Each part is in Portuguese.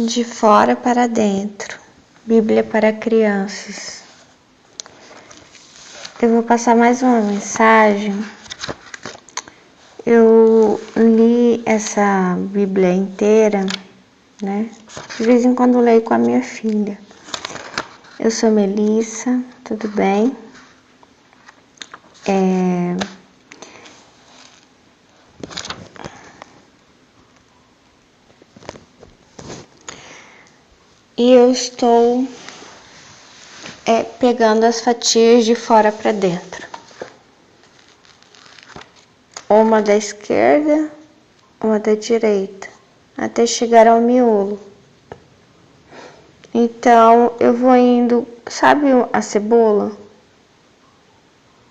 De fora para dentro. Bíblia para crianças. Eu vou passar mais uma mensagem. Eu li essa Bíblia inteira, né? De vez em quando leio com a minha filha. Eu sou Melissa, tudo bem? E eu estou pegando as fatias de fora para dentro. Uma da esquerda, uma da direita, até chegar ao miolo. Então eu vou indo, sabe a cebola?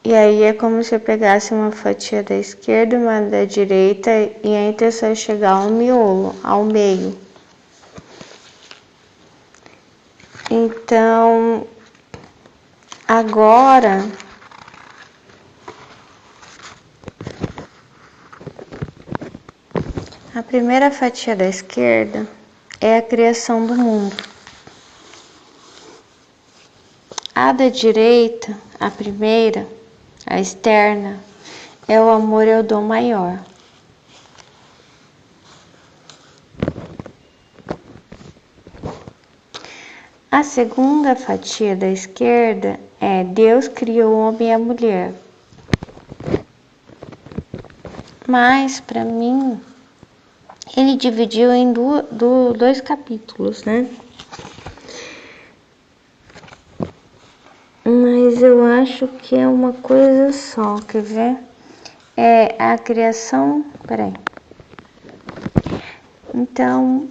E aí é como se eu pegasse uma fatia da esquerda, uma da direita, e a intenção é chegar ao miolo, ao meio. Então, agora a primeira fatia da esquerda é a criação do mundo. A da direita, a primeira, a externa, é o amor e o dom maior. A segunda fatia da esquerda é Deus criou o homem e a mulher. Mas, para mim, ele dividiu em dois capítulos, né? Mas eu acho que é uma coisa só, quer ver? É a criação... Peraí. Então,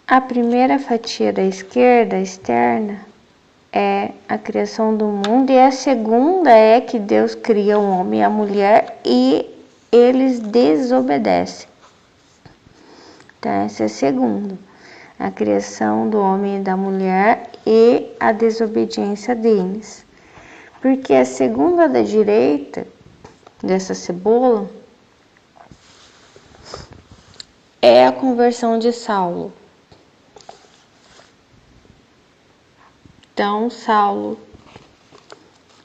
a primeira fatia da esquerda, externa, é a criação do mundo. E a segunda é que Deus cria o homem e a mulher e eles desobedecem. Então, essa é a segunda. A criação do homem e da mulher e a desobediência deles. Porque a segunda da direita, dessa cebola, é a conversão de Saulo. Então, Saulo,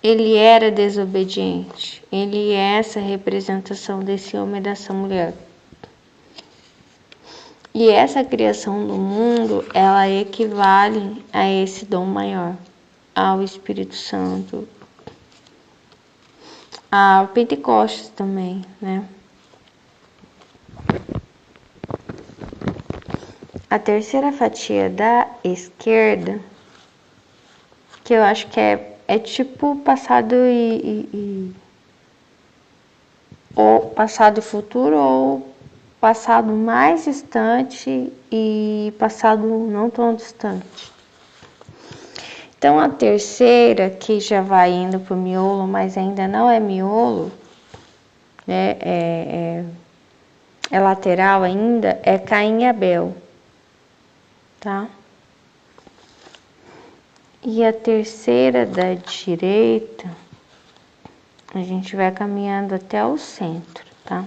ele era desobediente. Ele é essa representação desse homem e dessa mulher. E essa criação do mundo, ela equivale a esse dom maior, ao Espírito Santo, ao Pentecostes também, né? A terceira fatia da esquerda, que eu acho que é tipo passado ou passado e futuro, ou passado mais distante e passado não tão distante. Então a terceira, que já vai indo para o miolo, mas ainda não é miolo, né? É lateral ainda, é Caim e Abel, tá? E a terceira da direita, a gente vai caminhando até o centro, tá?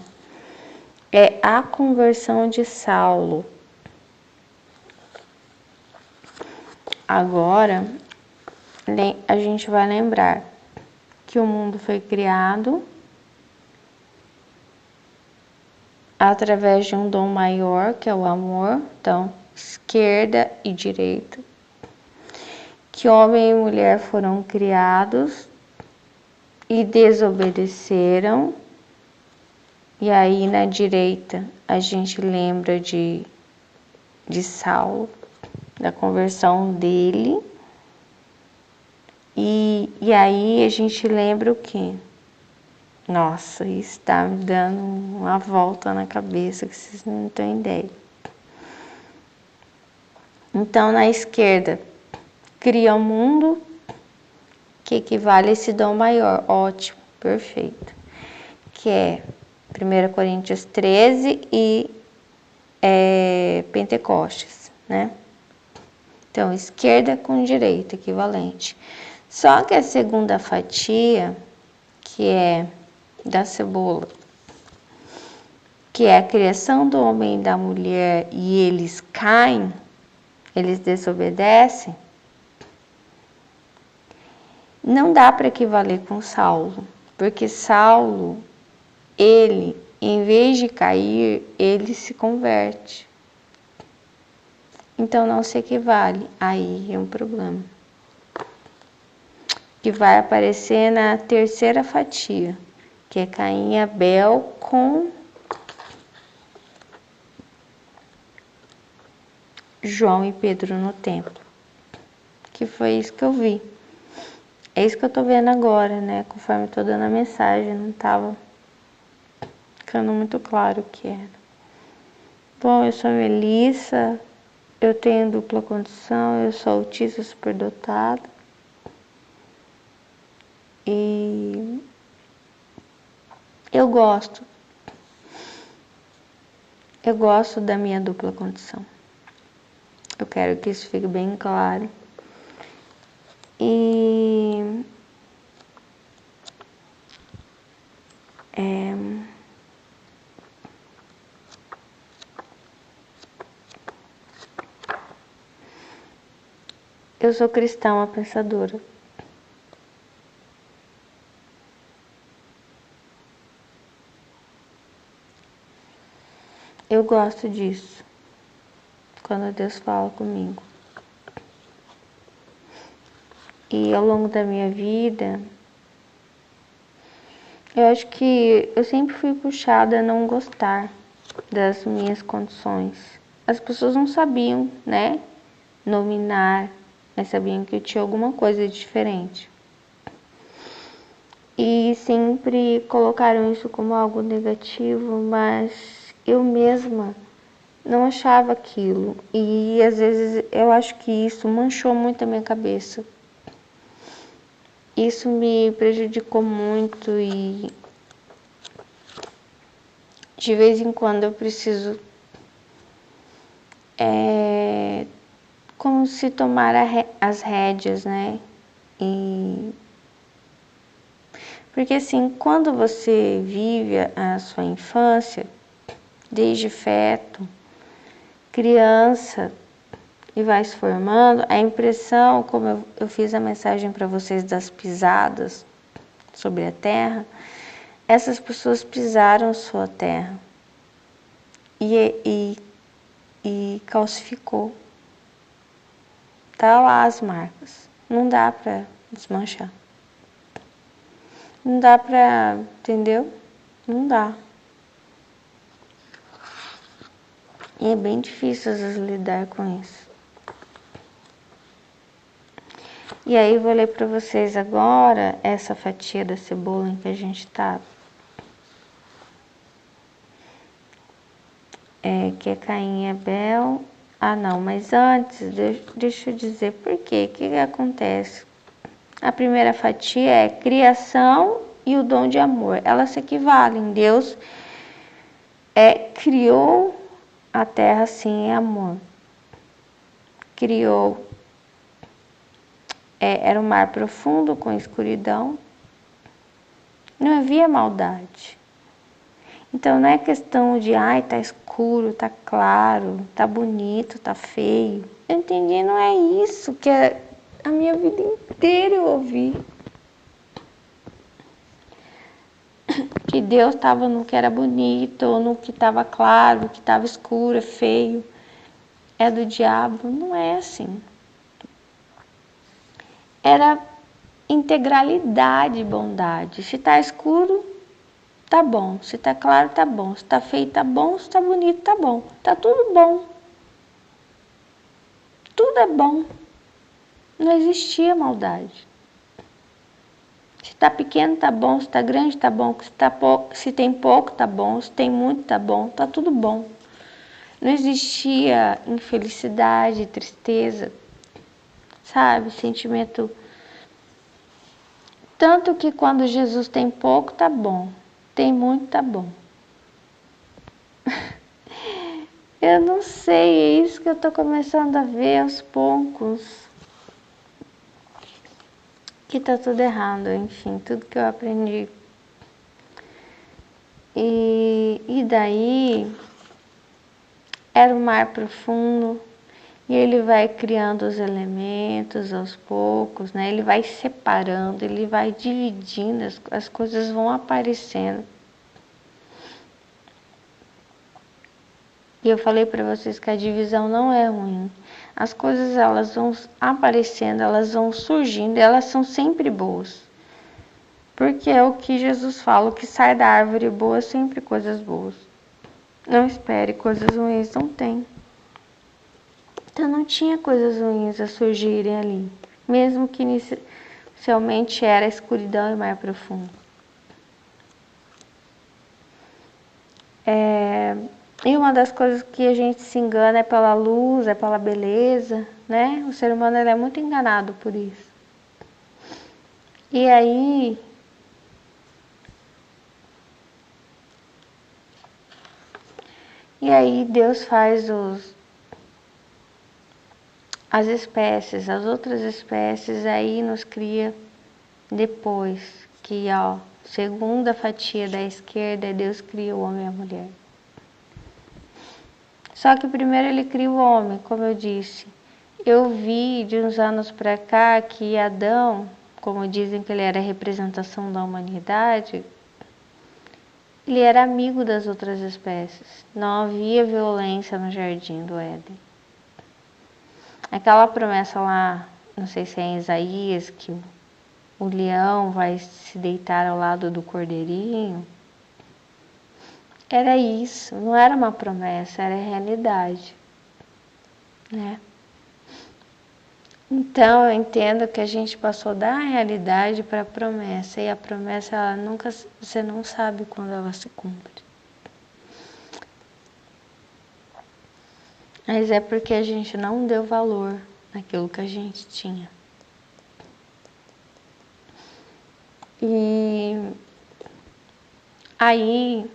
É a conversão de Saulo. Agora, a gente vai lembrar que o mundo foi criado através de um dom maior, que é o amor. Então, esquerda e direita. Que homem e mulher foram criados e desobedeceram. E aí, na direita, a gente lembra de Saulo, da conversão dele. E aí, a gente lembra o quê? Nossa, isso tá me dando uma volta na cabeça que vocês não têm ideia. Então, na esquerda, cria o mundo, que equivale a esse dom maior. Ótimo, perfeito. Que é 1 Coríntios 13 e Pentecostes, né? Então, esquerda com direita, equivalente. Só que a segunda fatia, que é da cebola, que é a criação do homem e da mulher, e eles caem, eles desobedecem, não dá para equivaler com Saulo, porque Saulo, ele, em vez de cair, ele se converte. Então não se equivale, aí é um problema. Que vai aparecer na terceira fatia, que é Caim e Abel com João e Pedro no templo. Que foi isso que eu vi. É isso que eu tô vendo agora, né? Conforme eu tô dando a mensagem, não tava ficando muito claro o que era. Bom, eu sou a Melissa, eu tenho dupla condição, eu sou autista superdotada. E eu gosto da minha dupla condição. Eu quero que isso fique bem claro. E eu sou cristã, uma pensadora. Eu gosto disso, quando Deus fala comigo. E ao longo da minha vida, eu acho que eu sempre fui puxada a não gostar das minhas condições. As pessoas não sabiam, né, nominar, mas sabiam que eu tinha alguma coisa diferente. E sempre colocaram isso como algo negativo, mas eu mesma não achava aquilo. E às vezes eu acho que isso manchou muito a minha cabeça. Isso me prejudicou muito e de vez em quando eu preciso como se tomar as rédeas, né? Porque assim, quando você vive a sua infância, desde feto, criança, e vai se formando, a impressão, como eu fiz a mensagem para vocês das pisadas sobre a terra, essas pessoas pisaram sua terra e calcificou. Tá lá as marcas. Não dá para desmanchar. Não dá para, entendeu? Não dá. E é bem difícil às vezes lidar com isso. E aí vou ler para vocês agora essa fatia da cebola em que a gente tá. Que é Caim e Abel. Ah não, mas antes, deixa eu dizer por quê. O que acontece? A primeira fatia é criação e o dom de amor. Elas se equivalem. Deus criou a terra assim em amor. Criou. Era um mar profundo com escuridão. Não havia maldade. Então não é questão de, tá escuro, tá claro, tá bonito, tá feio. Eu entendi, não é isso que a minha vida inteira eu ouvi. Que Deus estava no que era bonito, ou no que estava claro, no que estava escuro, é feio. É do diabo. Não é assim. Era integralidade e bondade. Se tá escuro, tá bom. Se tá claro, tá bom. Se tá feio, tá bom. Se tá bonito, tá bom. Tá tudo bom. Tudo é bom. Não existia maldade. Se tá pequeno, tá bom. Se tá grande, tá bom. Se tem pouco, tá bom. Se tem muito, tá bom. Tá tudo bom. Não existia infelicidade, tristeza, sabe? Sentimento. Tanto que quando Jesus tem pouco, tá bom. Tem muito, tá bom. Eu não sei, é isso que eu tô começando a ver aos poucos. Que tá tudo errado, enfim, tudo que eu aprendi. E daí era um mar profundo, E ele vai criando os elementos aos poucos, né? Ele vai separando, ele vai dividindo, as coisas vão aparecendo. E eu falei para vocês que a divisão não é ruim. As coisas elas vão aparecendo, elas vão surgindo, elas são sempre boas. Porque é o que Jesus fala, o que sai da árvore boa é sempre coisas boas. Não espere coisas ruins, não tem. Então não tinha coisas ruins a surgirem ali, mesmo que inicialmente era escuridão e mar profundo. E uma das coisas que a gente se engana é pela luz, é pela beleza, né? O ser humano ele é muito enganado por isso. E aí Deus faz as espécies, as outras espécies, aí nos cria depois, que ó, segunda fatia da esquerda, Deus cria o homem e a mulher. Só que primeiro ele cria o homem, como eu disse. Eu vi de uns anos para cá que Adão, como dizem que ele era a representação da humanidade, ele era amigo das outras espécies. Não havia violência no jardim do Éden. Aquela promessa lá, não sei se é em Isaías, que o leão vai se deitar ao lado do cordeirinho. Era isso, não era uma promessa, era realidade, né? Então eu entendo que a gente passou da realidade para a promessa, e a promessa ela nunca, você não sabe quando ela se cumpre. Mas é porque a gente não deu valor naquilo que a gente tinha. E aí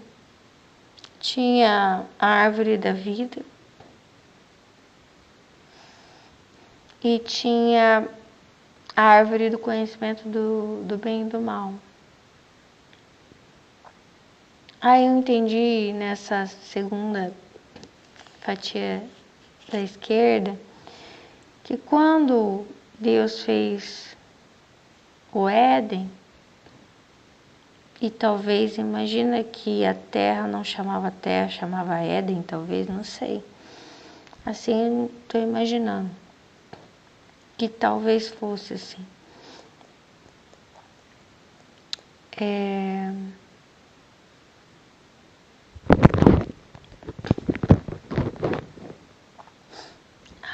tinha a árvore da vida e tinha a árvore do conhecimento do bem e do mal. Aí eu entendi nessa segunda fatia da esquerda que quando Deus fez o Éden, e talvez imagina que a terra não chamava terra, chamava Éden, talvez, não sei. Assim estou imaginando que talvez fosse assim.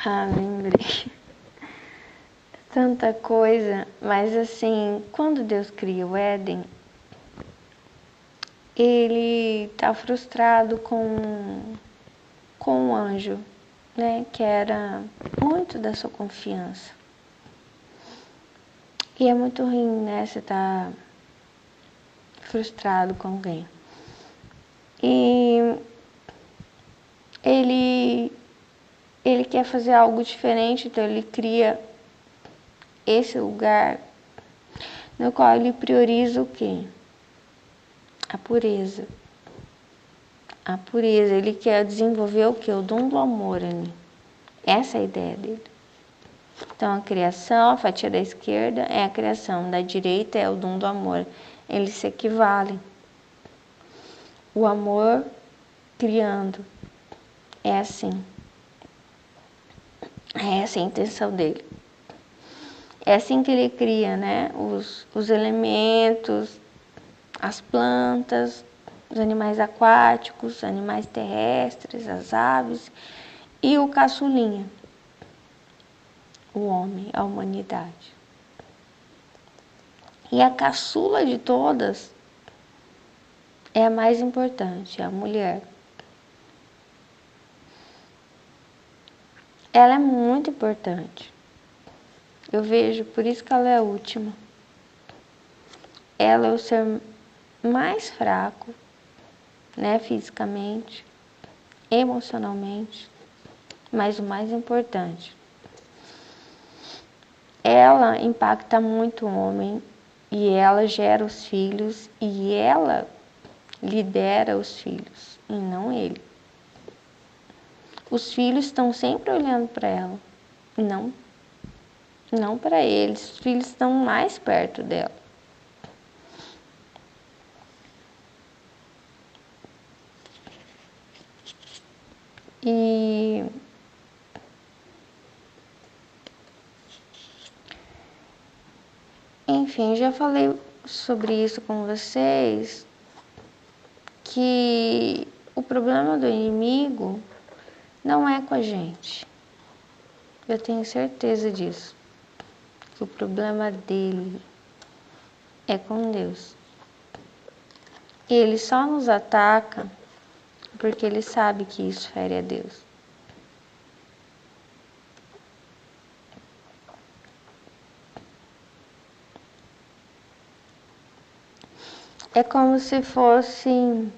Lembrei. Tanta coisa, mas assim, quando Deus cria o Éden, ele está frustrado com o anjo, né, que era muito da sua confiança. E é muito ruim, né, você tá frustrado com alguém. E ele quer fazer algo diferente, então ele cria esse lugar no qual ele prioriza o quê? A pureza. A pureza, ele quer desenvolver o quê? O dom do amor ali. Essa é a ideia dele. Então a criação, a fatia da esquerda é a criação, da direita é o dom do amor. Eles se equivalem. O amor criando. É assim. É essa a intenção dele. É assim que ele cria, né? Os elementos, as plantas, os animais aquáticos, os animais terrestres, as aves e o caçulinha, o homem, a humanidade. E a caçula de todas é a mais importante, a mulher. Ela é muito importante. Eu vejo, por isso que ela é a última. Ela é o ser mais fraco, né, fisicamente, emocionalmente, mas o mais importante. Ela impacta muito o homem e ela gera os filhos e ela lidera os filhos e não ele. os filhos estão sempre olhando para ela, não para eles. Os filhos estão mais perto dela. E enfim, já falei sobre isso com vocês, que o problema do inimigo não é com a gente. Eu tenho certeza disso. Que o problema dele é com Deus. E ele só nos ataca porque ele sabe que isso fere a Deus. É como se fosse...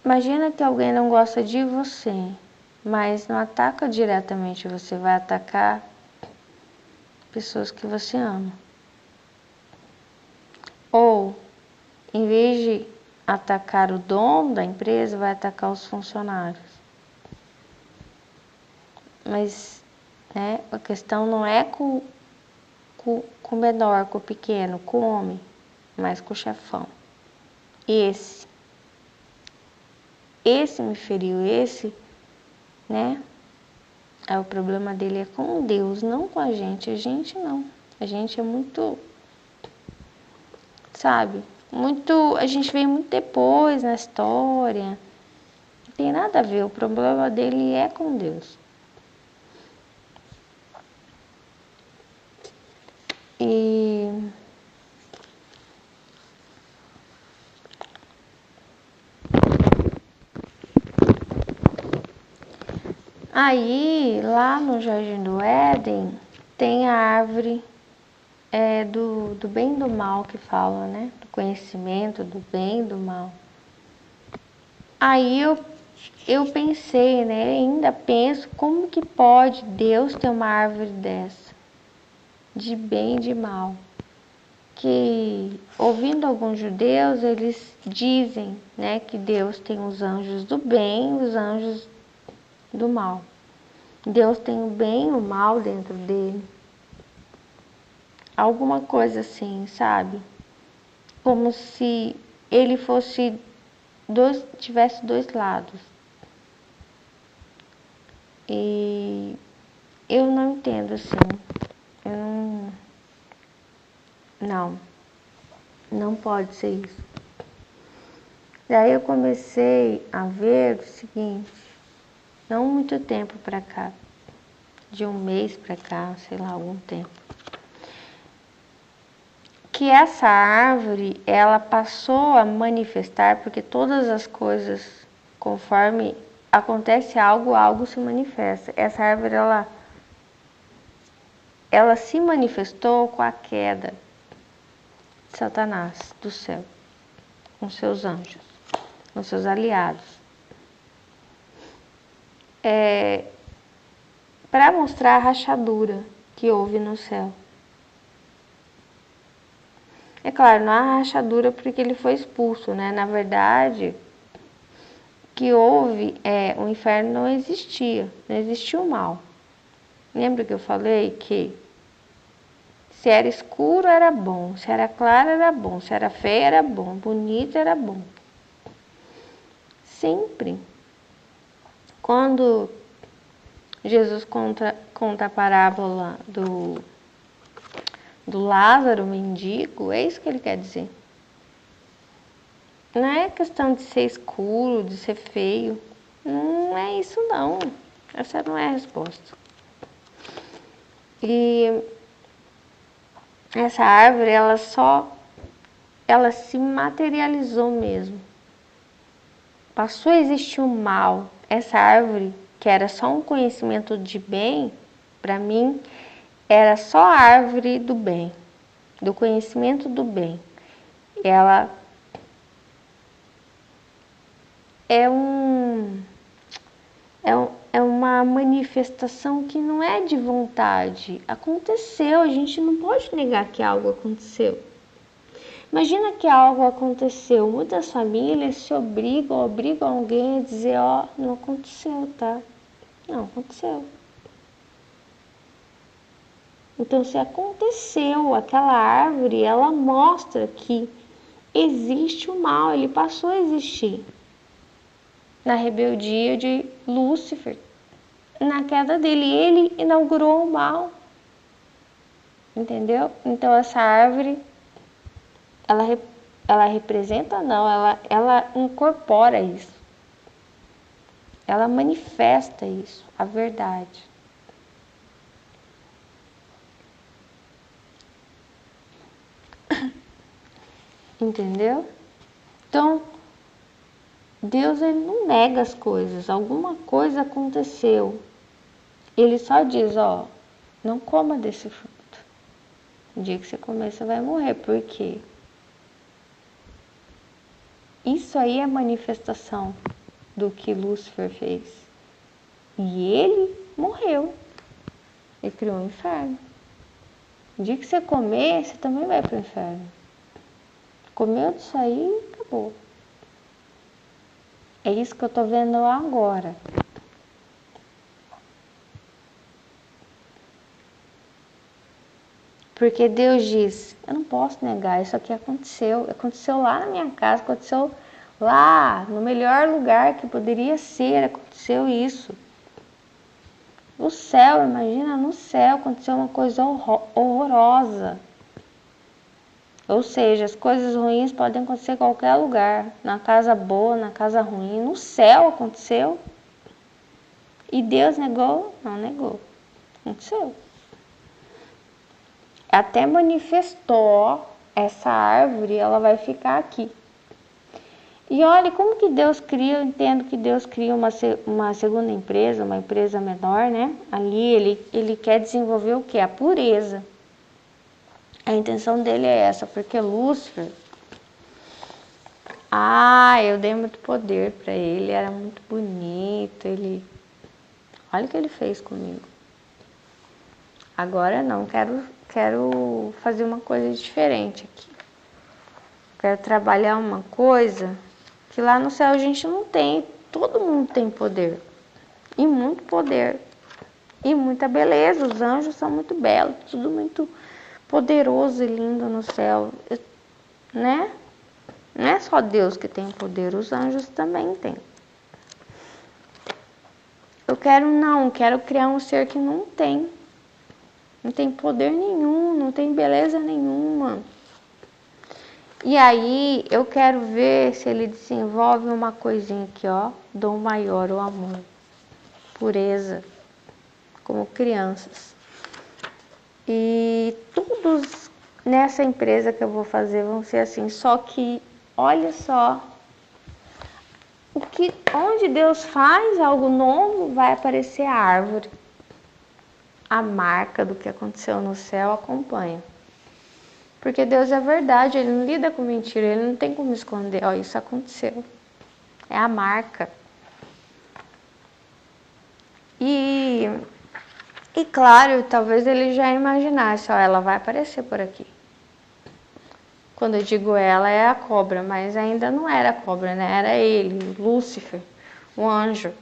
Imagina que alguém não gosta de você, mas não ataca diretamente você, vai atacar pessoas que você ama. Ou, em vez de atacar o dono da empresa, vai atacar os funcionários. Mas, né, a questão não é com o menor, com o pequeno, com o homem, mas com o chefão. Esse me feriu, né? O problema dele é com Deus, não com a gente. A gente não. A gente é muito, sabe? A gente veio muito depois na história. Não tem nada a ver. O problema dele é com Deus. E aí, lá no Jardim do Éden, tem a árvore do bem e do mal que fala, né? Do conhecimento, do bem e do mal. Aí eu pensei, né? Ainda penso, como que pode Deus ter uma árvore dessa? De bem e de mal. Que, ouvindo alguns judeus, eles dizem, né? Que Deus tem os anjos do bem e os anjos do mal. Deus tem o bem e o mal dentro dele. Alguma coisa assim, sabe? Como se ele tivesse dois lados. E eu não entendo assim. Eu não pode ser isso. Daí eu comecei a ver o seguinte, não muito tempo pra cá, de um mês pra cá, sei lá, algum tempo, que essa árvore, ela passou a manifestar, porque todas as coisas, conforme acontece algo se manifesta. Essa árvore, ela se manifestou com a queda de Satanás do céu, com seus anjos, com seus aliados. Para mostrar a rachadura que houve no céu. É claro, não há rachadura porque ele foi expulso, né? Na verdade, que houve, o inferno não existia o mal. Lembra que eu falei que se era escuro era bom, se era claro era bom, se era feio era bom, bonito era bom. Sempre. Quando Jesus conta a parábola do Lázaro, o mendigo, é isso que ele quer dizer. Não é questão de ser escuro, de ser feio. Não é isso não. Essa não é a resposta. E essa árvore, ela se materializou mesmo. Passou a existir o mal. Essa árvore, que era só um conhecimento de bem, para mim, era só a árvore do bem, do conhecimento do bem. Ela é uma manifestação que não é de vontade. Aconteceu, a gente não pode negar que algo aconteceu. Imagina que algo aconteceu. Muitas famílias se obrigam alguém a dizer, ó, não aconteceu, tá? Não aconteceu. Então, se aconteceu, aquela árvore, ela mostra que existe o mal, ele passou a existir. Na rebeldia de Lúcifer, na queda dele, ele inaugurou o mal. Entendeu? Então, essa árvore, ela representa, não, ela incorpora isso. Ela manifesta isso, a verdade. Entendeu? Então, Deus, ele não nega as coisas. Alguma coisa aconteceu. Ele só diz, ó, não coma desse fruto. No dia que você comer, você vai morrer. Por quê? Isso aí é manifestação do que Lúcifer fez. E ele morreu. Ele criou um inferno. No dia que você comer, você também vai para o inferno. Comeu disso aí, acabou. É isso que eu estou vendo agora. Porque Deus diz, eu não posso negar, isso aqui aconteceu. Aconteceu lá na minha casa, aconteceu lá, no melhor lugar que poderia ser, aconteceu isso. No céu, imagina, no céu aconteceu uma coisa horrorosa. Ou seja, as coisas ruins podem acontecer em qualquer lugar. Na casa boa, na casa ruim. No céu aconteceu. E Deus negou? Não negou. Aconteceu. Até manifestou essa árvore, ela vai ficar aqui. E olha como que Deus cria, eu entendo que Deus cria uma segunda empresa, uma empresa menor, né? Ali ele quer desenvolver o que? A pureza. A intenção dele é essa, porque Lúcifer, eu dei muito poder para ele, era muito bonito, olha o que ele fez comigo. Agora não, quero fazer uma coisa diferente aqui. Quero trabalhar uma coisa que lá no céu a gente não tem. Todo mundo tem poder. E muito poder. E muita beleza. Os anjos são muito belos. Tudo muito poderoso e lindo no céu. Né? Não é só Deus que tem poder. Os anjos também têm. Eu quero criar um ser que não tem. Não tem poder nenhum. Não tem beleza nenhuma. E aí, eu quero ver se ele desenvolve uma coisinha aqui, ó. Dom maior, o amor. Pureza. Como crianças. E todos nessa empresa que eu vou fazer vão ser assim. Só que, olha só. Onde Deus faz algo novo, vai aparecer a árvore. A marca do que aconteceu no céu acompanha. Porque Deus é verdade, Ele não lida com mentira, Ele não tem como esconder. Ó, isso aconteceu. É a marca. E claro, talvez Ele já imaginasse, ó, ela vai aparecer por aqui. Quando eu digo ela, é a cobra, mas ainda não era a cobra, né? Era ele, Lúcifer, o anjo.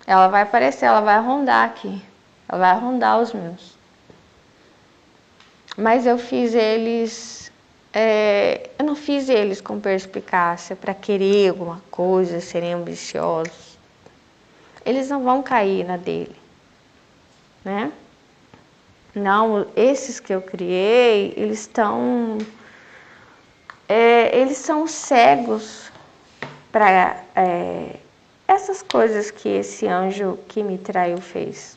Ela vai aparecer, ela vai rondar aqui. Ela vai rondar os meus. Mas eu fiz eles, eu não fiz eles com perspicácia para querer alguma coisa, serem ambiciosos. Eles não vão cair na dele, né? Não, esses que eu criei, eles são cegos para essas coisas que esse anjo que me traiu fez.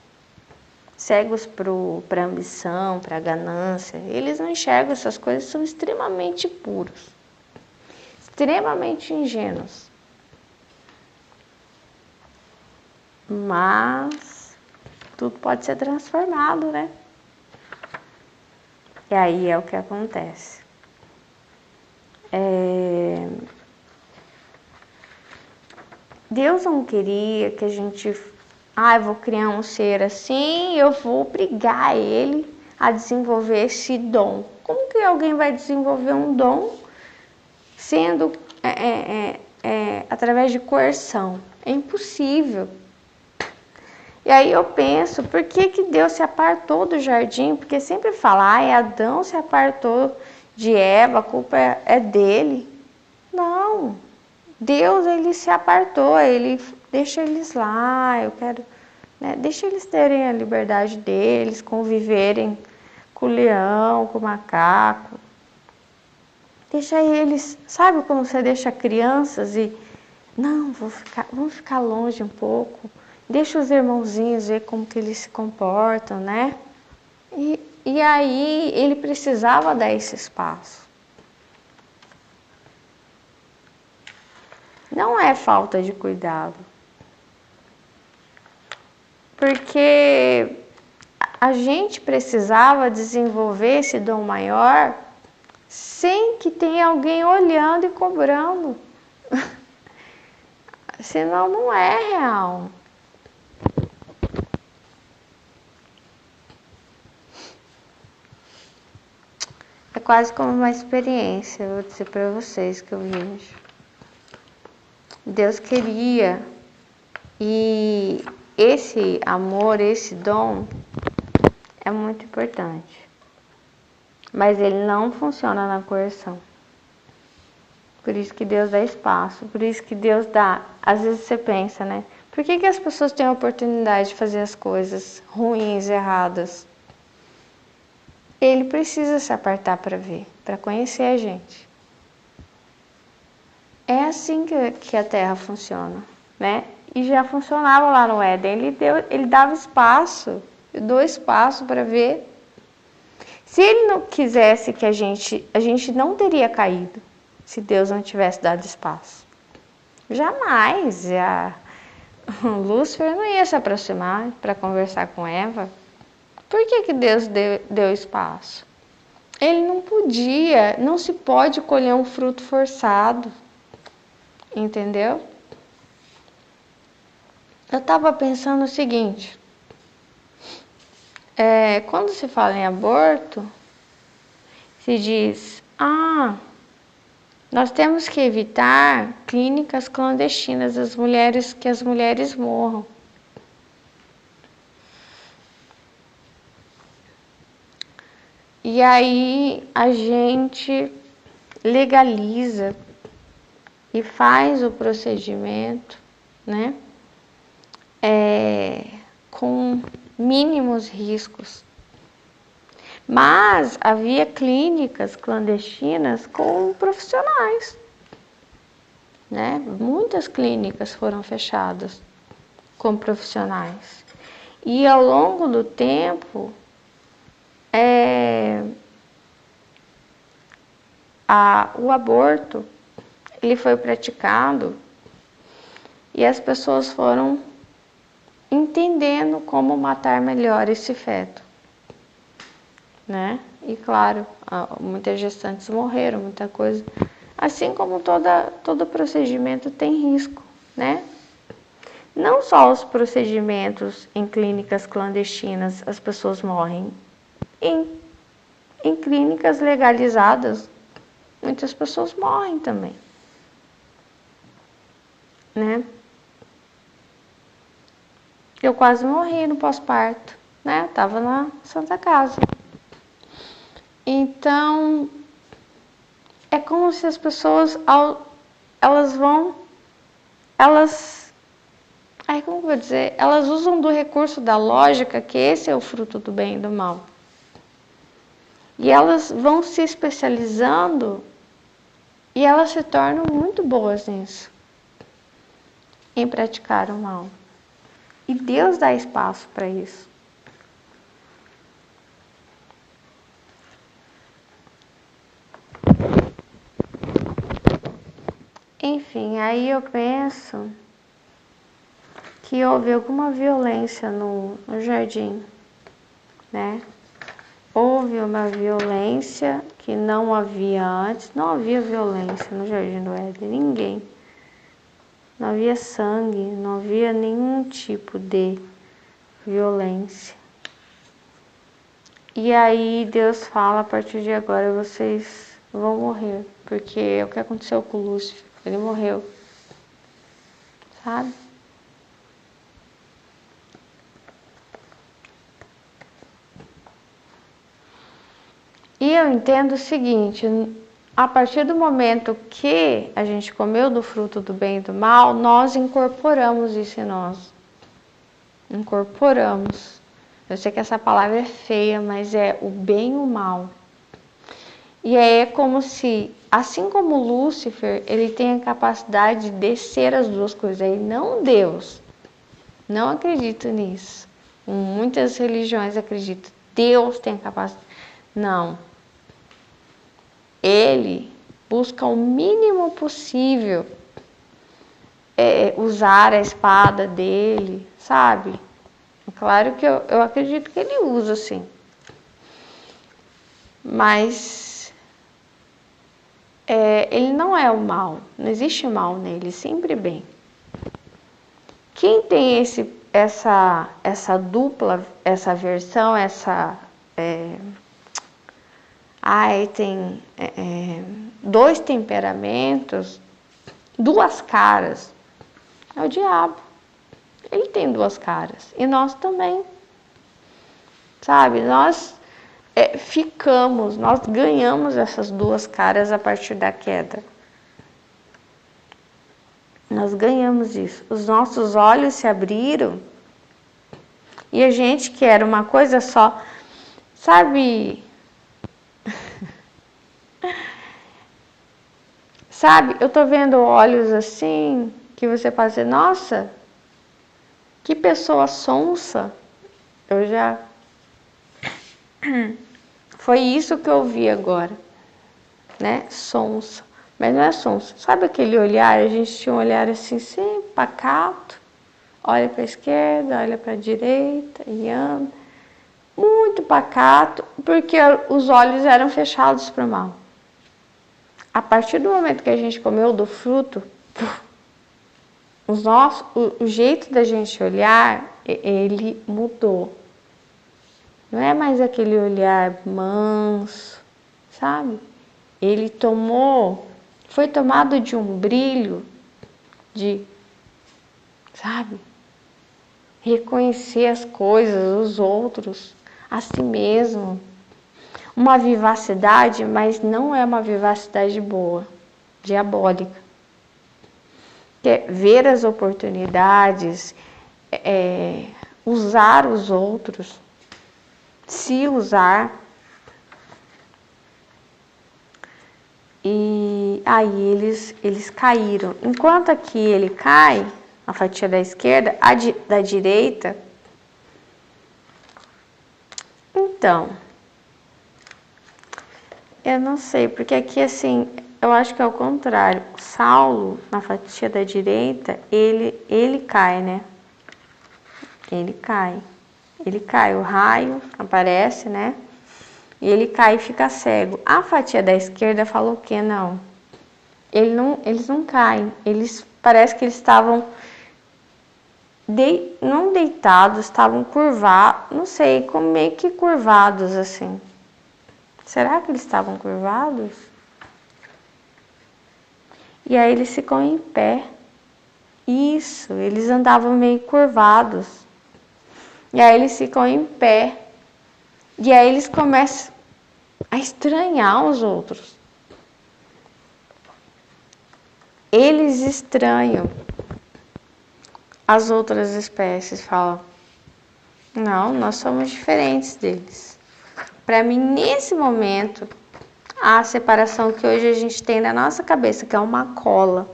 Cegos para a ambição, para a ganância. Eles não enxergam essas coisas, são extremamente puros. Extremamente ingênuos. Mas tudo pode ser transformado, né? E aí é o que acontece. Deus não queria que a gente... eu vou criar um ser assim, eu vou obrigar ele a desenvolver esse dom. Como que que alguém vai desenvolver um dom sendo através de coerção? É impossível. E aí eu penso, por que Deus se apartou do jardim? Porque sempre fala, Adão se apartou de Eva, a culpa é dele. Não, Deus, ele se apartou, ele deixa eles lá, deixa eles terem a liberdade deles, conviverem com o leão, com o macaco. Deixa eles, sabe como você deixa crianças e, não, vamos ficar longe um pouco. Deixa os irmãozinhos ver como que eles se comportam, né? E aí ele precisava dar esse espaço. Não é falta de cuidado. Porque a gente precisava desenvolver esse dom maior sem que tenha alguém olhando e cobrando. Senão não é real. É quase como uma experiência, eu vou dizer para vocês que eu vejo. Deus queria, e esse amor, esse dom é muito importante. Mas ele não funciona na coerção. Por isso que Deus dá espaço, por isso que Deus dá. Às vezes você pensa, né? Por que as pessoas têm a oportunidade de fazer as coisas ruins, erradas? Ele precisa se apartar para ver, para conhecer a gente. É assim que a Terra funciona, né? E já funcionava lá no Éden. Ele dava espaço, deu espaço para ver. Se ele não quisesse que a gente não teria caído, se Deus não tivesse dado espaço. Jamais. Lúcifer não ia se aproximar para conversar com Eva. Por que Deus deu espaço? Ele não podia, não se pode colher um fruto forçado. Entendeu? Eu estava pensando o seguinte, quando se fala em aborto, se diz, nós temos que evitar clínicas clandestinas que as mulheres morram. E aí a gente legaliza e faz o procedimento, né? Com mínimos riscos. Mas havia clínicas clandestinas com profissionais, né? Muitas clínicas foram fechadas com profissionais. E ao longo do tempo, o aborto ele foi praticado e as pessoas foram entendendo como matar melhor esse feto, né? E claro, muitas gestantes morreram, muita coisa. Assim como todo procedimento tem risco, né? Não só os procedimentos em clínicas clandestinas as pessoas morrem. Em clínicas legalizadas, muitas pessoas morrem também, né? Eu quase morri no pós-parto, né? Eu tava na Santa Casa. Então, é como se as pessoas, como eu vou dizer? Elas usam do recurso da lógica, que esse é o fruto do bem e do mal. E elas vão se especializando e elas se tornam muito boas nisso, em praticar o mal. E Deus dá espaço para isso. Enfim, aí eu penso que houve alguma violência no jardim, né? Houve uma violência que não havia antes, não havia violência no Jardim do Éden, ninguém. Não havia sangue, não havia nenhum tipo de violência. E aí Deus fala, a partir de agora vocês vão morrer, porque é o que aconteceu com Lúcifer, ele morreu, sabe? E eu entendo o seguinte, a partir do momento que a gente comeu do fruto do bem e do mal, nós incorporamos isso em nós. Incorporamos. Eu sei que essa palavra é feia, mas é o bem e o mal. E é como se, assim como Lúcifer, ele tem a capacidade de descer as duas coisas. E não Deus. Não acredito nisso. Muitas religiões acreditam. Deus tem a capacidade. Não. Ele busca o mínimo possível usar a espada dele, sabe? Claro que eu acredito que ele usa, sim. Mas ele não é o mal. Não existe mal nele, sempre bem. Quem tem essa dupla, essa versão, tem dois temperamentos, duas caras, é o diabo. Ele tem duas caras. E nós também. Sabe? Nós nós ganhamos essas duas caras a partir da queda. Nós ganhamos isso. Os nossos olhos se abriram e a gente que era uma coisa só, sabe? Sabe? Eu tô vendo olhos assim que você pode dizer, nossa, que pessoa sonsa. Eu já... Foi isso que eu vi agora, né? Sonsa. Mas não é sonsa. Sabe aquele olhar? A gente tinha um olhar assim, sempre pacato. Olha para a esquerda, olha para a direita e anda. Muito pacato, porque os olhos eram fechados para o mal. A partir do momento que a gente comeu do fruto, o jeito da gente olhar, ele mudou. Não é mais aquele olhar manso, sabe? Ele foi tomado de um brilho de, sabe? Reconhecer as coisas, os outros, a si mesmo. Uma vivacidade, mas não é uma vivacidade boa, diabólica. Que é ver as oportunidades, usar os outros, se usar. E aí eles caíram. Enquanto aqui ele cai, a fatia da esquerda, da direita. Então, eu não sei, porque aqui assim, eu acho que é o contrário. Saulo, na fatia da direita, ele cai, né? Ele cai, o raio aparece, né? E ele cai e fica cego. A fatia da esquerda falou o quê? Não. Eles não caem. Parece que eles estavam não deitados, estavam curvados, não sei, como meio que curvados assim. Será que eles estavam curvados? E aí eles ficam em pé. Isso, eles andavam meio curvados. E aí eles ficam em pé. E aí eles começam a estranhar os outros. Eles estranham as outras espécies, falam, não, nós somos diferentes deles. Para mim, nesse momento, a separação que hoje a gente tem na nossa cabeça, que é uma cola,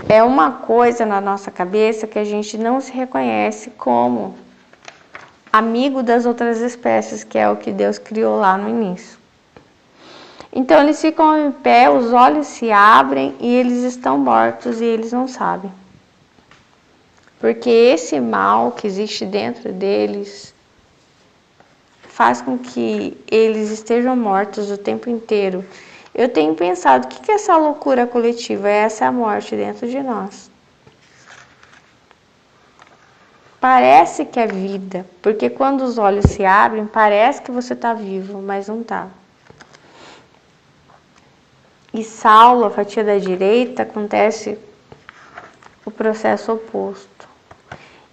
é uma coisa na nossa cabeça que a gente não se reconhece como amigo das outras espécies, que é o que Deus criou lá no início. Então eles ficam em pé, os olhos se abrem e eles estão mortos e eles não sabem. Porque esse mal que existe dentro deles faz com que eles estejam mortos o tempo inteiro. Eu tenho pensado, o que é essa loucura coletiva? Essa é a morte dentro de nós. parece que é vida, porque quando os olhos se abrem, parece que você está vivo, mas não está. E Saulo, a fatia da direita, acontece o processo oposto.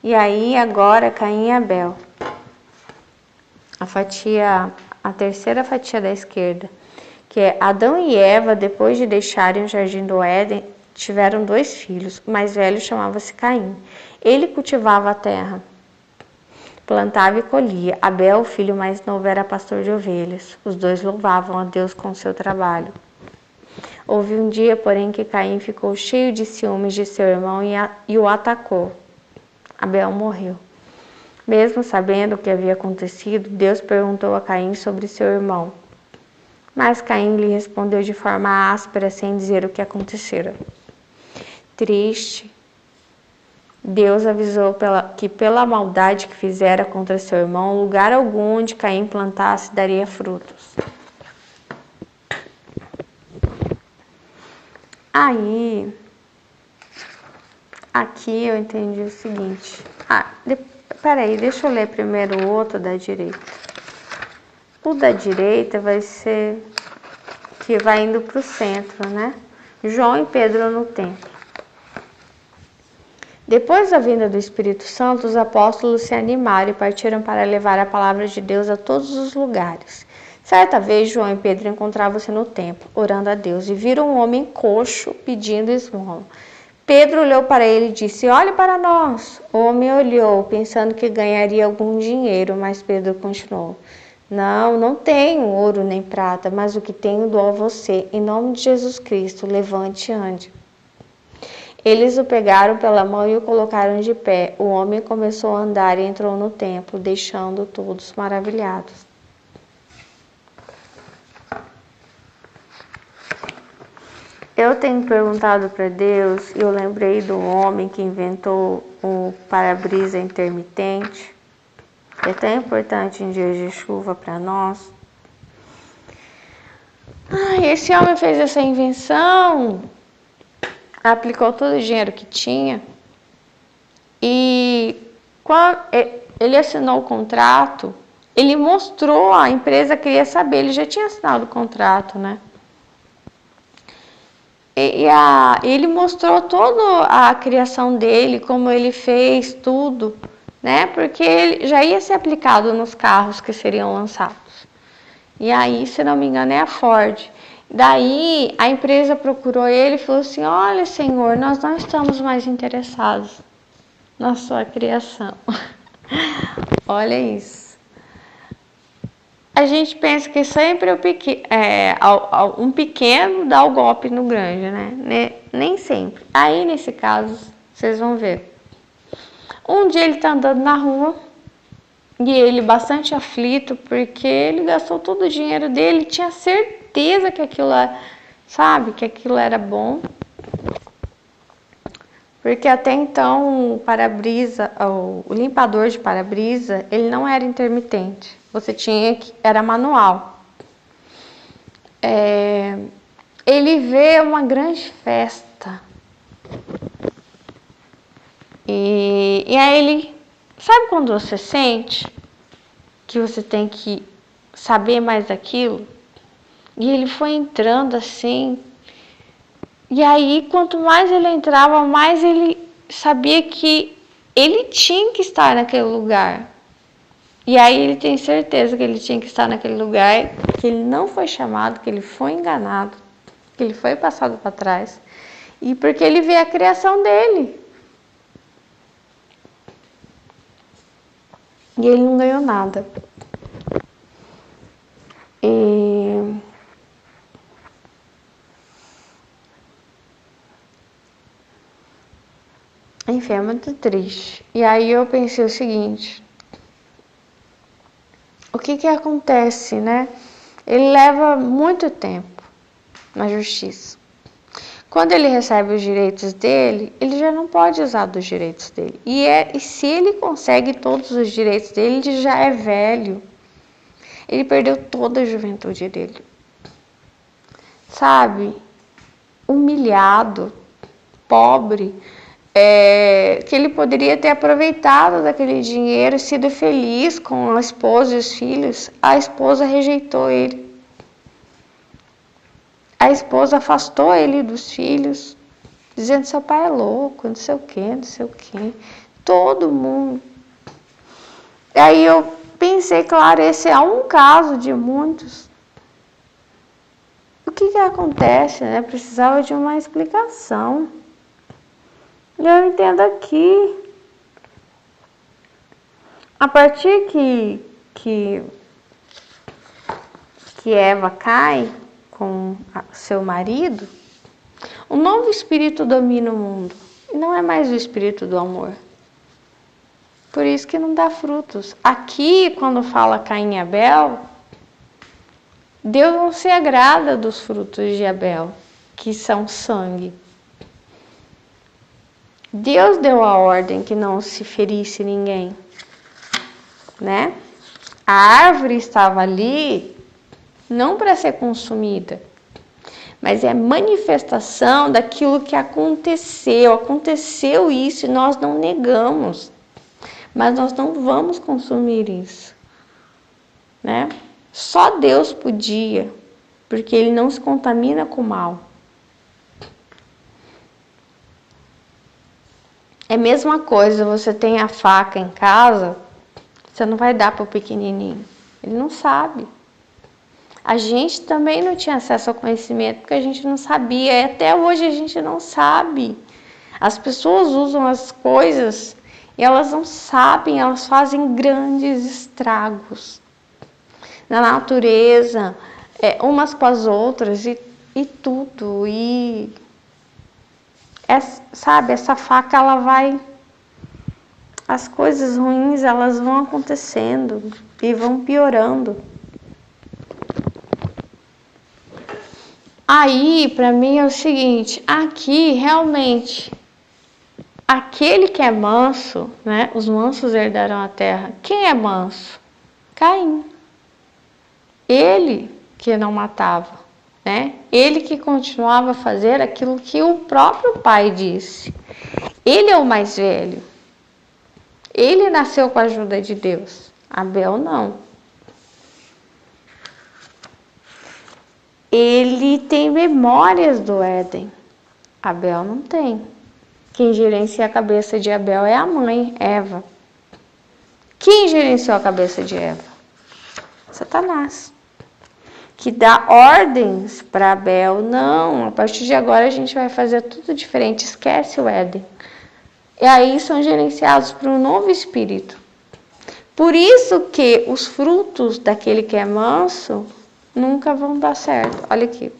E aí agora Caim e Abel. A terceira fatia da esquerda, que é Adão e Eva, depois de deixarem o jardim do Éden, tiveram 2 filhos. O mais velho chamava-se Caim. Ele cultivava a terra, plantava e colhia. Abel, o filho mais novo, era pastor de ovelhas. Os 2 louvavam a Deus com seu trabalho. Houve um dia, porém, que Caim ficou cheio de ciúmes de seu irmão e o atacou. Abel morreu. Mesmo sabendo o que havia acontecido, Deus perguntou a Caim sobre seu irmão. Mas Caim lhe respondeu de forma áspera, sem dizer o que acontecera. Triste, Deus avisou que pela maldade que fizera contra seu irmão, lugar algum onde Caim plantasse daria frutos. Aí, aqui eu entendi o seguinte. Peraí, deixa eu ler primeiro o outro da direita. O da direita vai ser que vai indo para o centro, né? João e Pedro no templo. Depois da vinda do Espírito Santo, os apóstolos se animaram e partiram para levar a palavra de Deus a todos os lugares. Certa vez, João e Pedro encontravam-se no templo, orando a Deus, e viram um homem coxo pedindo esmola. Pedro olhou para ele e disse: "Olhe para nós." O homem olhou, pensando que ganharia algum dinheiro, mas Pedro continuou: Não tenho ouro nem prata, mas o que tenho dou a você. Em nome de Jesus Cristo, levante e ande. Eles o pegaram pela mão e o colocaram de pé. O homem começou a andar e entrou no templo, deixando todos maravilhados. Eu tenho perguntado para Deus, e eu lembrei do homem que inventou o para-brisa intermitente, que é tão importante em dias de chuva para nós. Esse homem fez essa invenção, aplicou todo o dinheiro que tinha, e quando ele assinou o contrato, ele mostrou, a empresa queria saber, ele já tinha assinado o contrato, né? Ele mostrou toda a criação dele, como ele fez tudo, né? Porque ele já ia ser aplicado nos carros que seriam lançados. E aí, se não me engano, é a Ford. Daí, a empresa procurou ele e falou assim: "Olha, senhor, nós não estamos mais interessados na sua criação." Olha isso. A gente pensa que sempre um pequeno dá o golpe no grande, né? Nem sempre. Aí, nesse caso, vocês vão ver. Um dia ele está andando na rua e ele bastante aflito porque ele gastou todo o dinheiro dele, tinha certeza que aquilo era bom. Porque até então o limpador de para-brisa, ele não era intermitente. Era manual. Ele vê uma grande festa. E aí sabe quando você sente que você tem que saber mais daquilo? E ele foi entrando assim. E aí, quanto mais ele entrava, mais ele sabia que ele tinha que estar naquele lugar. E aí ele tem certeza que ele tinha que estar naquele lugar, que ele não foi chamado, que ele foi enganado, que ele foi passado para trás. E porque ele vê a criação dele. E ele não ganhou nada. Enfim, é muito triste. E aí eu pensei o seguinte: o que acontece, né? Ele leva muito tempo na justiça. Quando ele recebe os direitos dele, ele já não pode usar dos direitos dele. E se ele consegue todos os direitos dele, ele já é velho. Ele perdeu toda a juventude dele. Sabe? Humilhado, pobre, que ele poderia ter aproveitado daquele dinheiro, sido feliz com a esposa e os filhos. A esposa rejeitou ele. A esposa afastou ele dos filhos, dizendo: seu pai é louco, não sei o quê, não sei o quê. Todo mundo. E aí eu pensei, claro, esse é um caso de muitos. O que acontece, né? Precisava de uma explicação. E eu entendo aqui, a partir que Eva cai com seu marido, um novo espírito domina o mundo. E não é mais o espírito do amor. Por isso que não dá frutos. Aqui, quando fala Caim e Abel, Deus não se agrada dos frutos de Abel, que são sangue. Deus deu a ordem que não se ferisse ninguém, né? A árvore estava ali não para ser consumida, mas é manifestação daquilo que aconteceu. Aconteceu isso e nós não negamos, mas nós não vamos consumir isso, né? Só Deus podia, porque Ele não se contamina com o mal. É a mesma coisa, você tem a faca em casa, você não vai dar para o pequenininho, ele não sabe. A gente também não tinha acesso ao conhecimento, porque a gente não sabia, e até hoje a gente não sabe. As pessoas usam as coisas e elas não sabem, elas fazem grandes estragos na natureza, umas com as outras e tudo. E sabe, essa faca, ela vai... As coisas ruins, elas vão acontecendo e vão piorando. Aí, para mim, é o seguinte, aqui, realmente, aquele que é manso, né? Os mansos herdarão a terra. Quem é manso? Caim. Ele que não matava, né? Ele que continuava a fazer aquilo que o próprio pai disse. Ele é o mais velho. Ele nasceu com a ajuda de Deus. Abel não. Ele tem memórias do Éden. Abel não tem. Quem gerencia a cabeça de Abel é a mãe, Eva. Quem gerenciou a cabeça de Eva? Satanás. Que dá ordens para Abel. Não, a partir de agora a gente vai fazer tudo diferente. Esquece o Éden. E aí são gerenciados por um novo espírito. Por isso que os frutos daquele que é manso nunca vão dar certo. Olha aqui.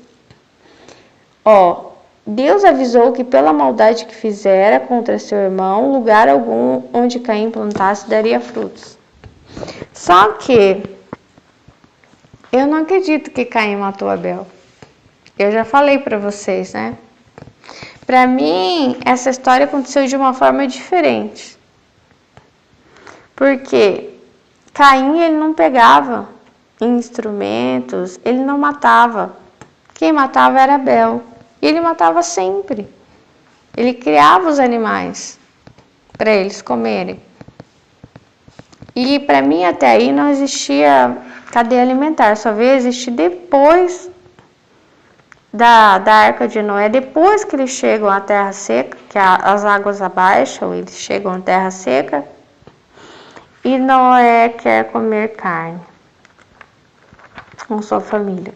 Deus avisou que pela maldade que fizera contra seu irmão, lugar algum onde Caim plantasse daria frutos. Só que eu não acredito que Caim matou Abel. Eu já falei para vocês, né? Para mim, essa história aconteceu de uma forma diferente. Porque Caim, ele não pegava instrumentos, ele não matava. Quem matava era Abel. E ele matava sempre. Ele criava os animais para eles comerem. E para mim, até aí, não existia cadeia alimentar. Só veio existir depois da Arca de Noé, depois que eles chegam à terra seca, que as águas abaixam, eles chegam à terra seca, e Noé quer comer carne com sua família.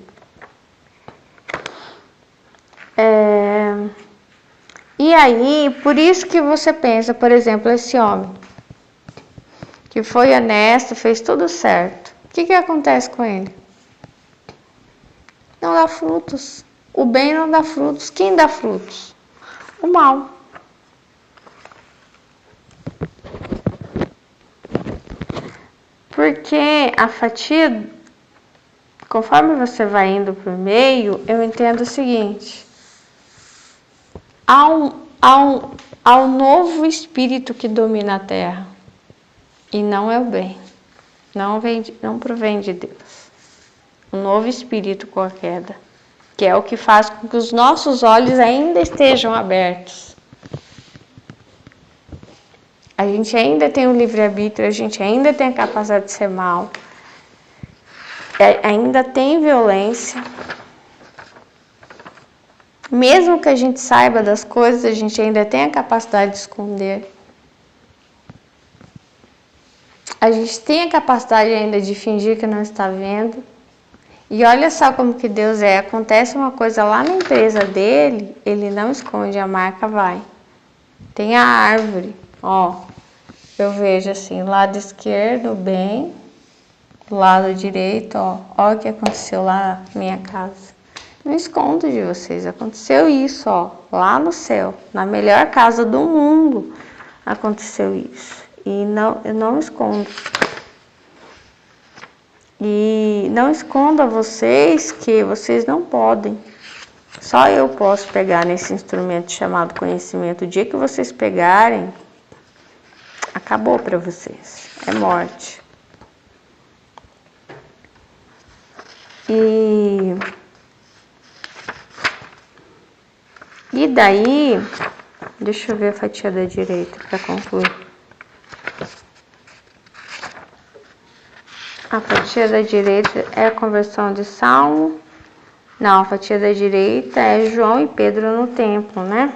E aí, por isso que você pensa, por exemplo, esse homem, que foi honesto, fez tudo certo. O que acontece com ele? Não dá frutos. O bem não dá frutos. Quem dá frutos? O mal. Porque a fatia, conforme você vai indo para o meio, eu entendo o seguinte: há um novo espírito que domina a terra. E não é o bem. Não provém de Deus. Um novo espírito com a queda, que é o que faz com que os nossos olhos ainda estejam abertos. A gente ainda tem o livre-arbítrio, a gente ainda tem a capacidade de ser mal, ainda tem violência. Mesmo que a gente saiba das coisas, a gente ainda tem a capacidade de esconder. A gente tem a capacidade ainda de fingir que não está vendo. E olha só como que Deus é. Acontece uma coisa lá na empresa dele, ele não esconde, a marca vai. Tem a árvore, ó. Eu vejo assim, lado esquerdo, bem. Lado direito, ó. Ó o que aconteceu lá na minha casa. Não escondo de vocês, aconteceu isso, ó. Lá no céu, na melhor casa do mundo, aconteceu isso. E não, eu não escondo. E não escondo a vocês que vocês não podem. Só eu posso pegar nesse instrumento chamado conhecimento. O dia que vocês pegarem, acabou para vocês. É morte. E daí, deixa eu ver a fatia da direita para concluir. A fatia da direita é a conversão de Salmo. Não, a fatia da direita é João e Pedro no templo, né?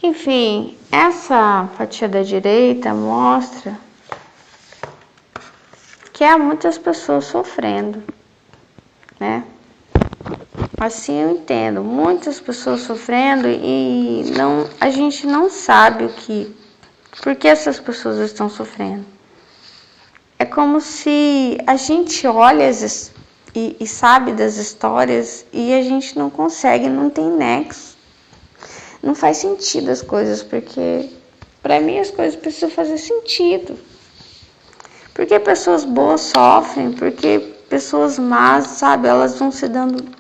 Enfim, essa fatia da direita mostra que há muitas pessoas sofrendo, né? Assim eu entendo, muitas pessoas sofrendo e a gente não sabe por que essas pessoas estão sofrendo. É como se a gente olha e sabe das histórias e a gente não consegue, não tem nexo. Não faz sentido as coisas, porque para mim as coisas precisam fazer sentido. Porque pessoas boas sofrem, porque pessoas más, sabe, elas vão se dando.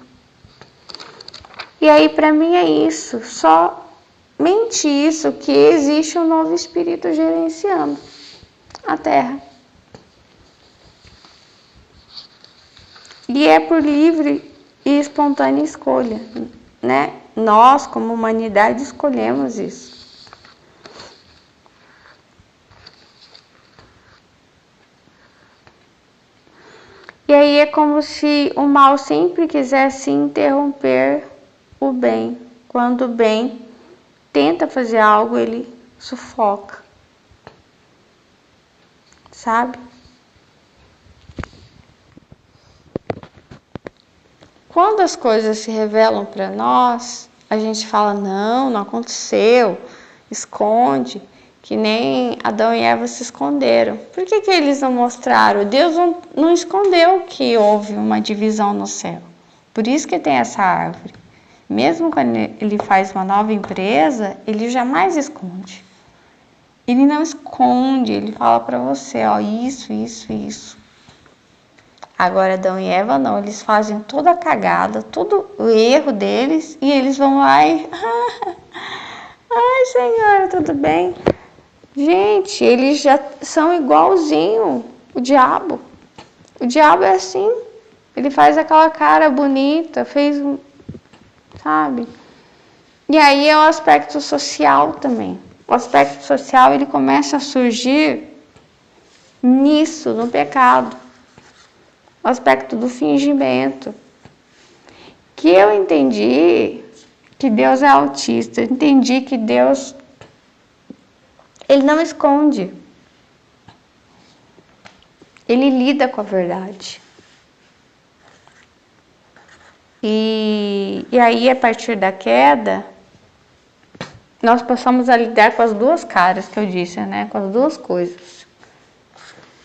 E aí, para mim é isso, somente isso, que existe um novo espírito gerenciando a Terra. E é por livre e espontânea escolha, né? Nós, como humanidade, escolhemos isso. E aí é como se o mal sempre quisesse interromper o bem. Quando o bem tenta fazer algo, ele sufoca. Sabe? Quando as coisas se revelam para nós, a gente fala, não aconteceu, esconde, que nem Adão e Eva se esconderam. Por que eles não mostraram? Deus não escondeu que houve uma divisão no céu. Por isso que tem essa árvore. Mesmo quando ele faz uma nova empresa, ele jamais esconde. Ele não esconde, ele fala para você, ó, isso. Agora Adão e Eva não, eles fazem toda a cagada, todo o erro deles e eles vão lá e... Ai, Senhora, tudo bem? Gente, eles já são igualzinho o diabo. O diabo é assim, ele faz aquela cara bonita, sabe? E aí é o aspecto social também. O aspecto social, ele começa a surgir nisso, no pecado. O aspecto do fingimento. Que eu entendi que Deus é autista, entendi que Deus, ele não esconde. Ele lida com a verdade. E aí, a partir da queda, nós passamos a lidar com as duas caras que eu disse, né? Com as duas coisas.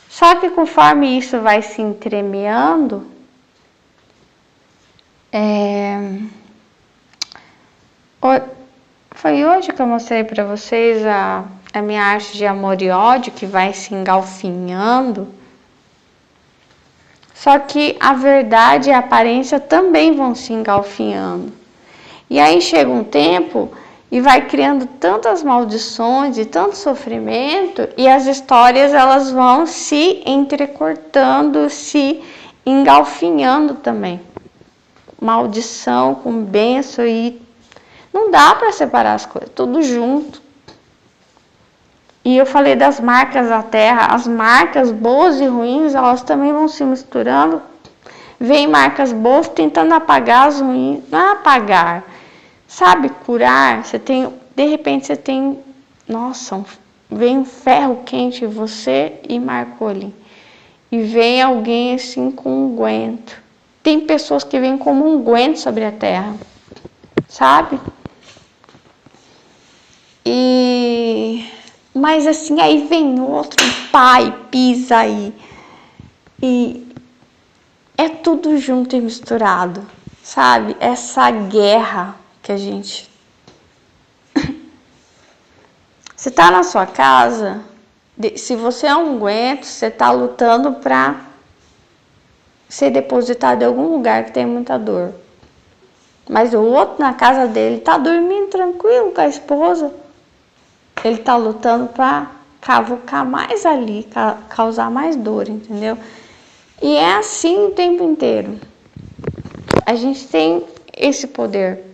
Só que conforme isso vai se entremeando, foi hoje que eu mostrei para vocês a minha arte de amor e ódio, que vai se engalfinhando. Só que a verdade e a aparência também vão se engalfinhando. E aí chega um tempo e vai criando tantas maldições e tanto sofrimento, e as histórias elas vão se entrecortando, se engalfinhando também. Maldição com bênção, e não dá para separar as coisas, tudo junto. E eu falei das marcas da terra, as marcas boas e ruins, elas também vão se misturando. Vem marcas boas tentando apagar as ruins, não é apagar, sabe, curar. Você tem, de repente você tem, nossa, vem um ferro quente em você e marcou ali. E vem alguém assim com unguento. Tem pessoas que vêm como unguento sobre a terra, sabe? Mas assim, aí vem outro, pai, pisa aí. E é tudo junto e misturado, sabe? Essa guerra que a gente... Você tá na sua casa, se você é um unguento, você tá lutando para ser depositado em algum lugar que tem muita dor. Mas o outro na casa dele tá dormindo tranquilo com a esposa. Ele tá lutando para cavucar mais ali, causar mais dor, entendeu? E é assim o tempo inteiro. A gente tem esse poder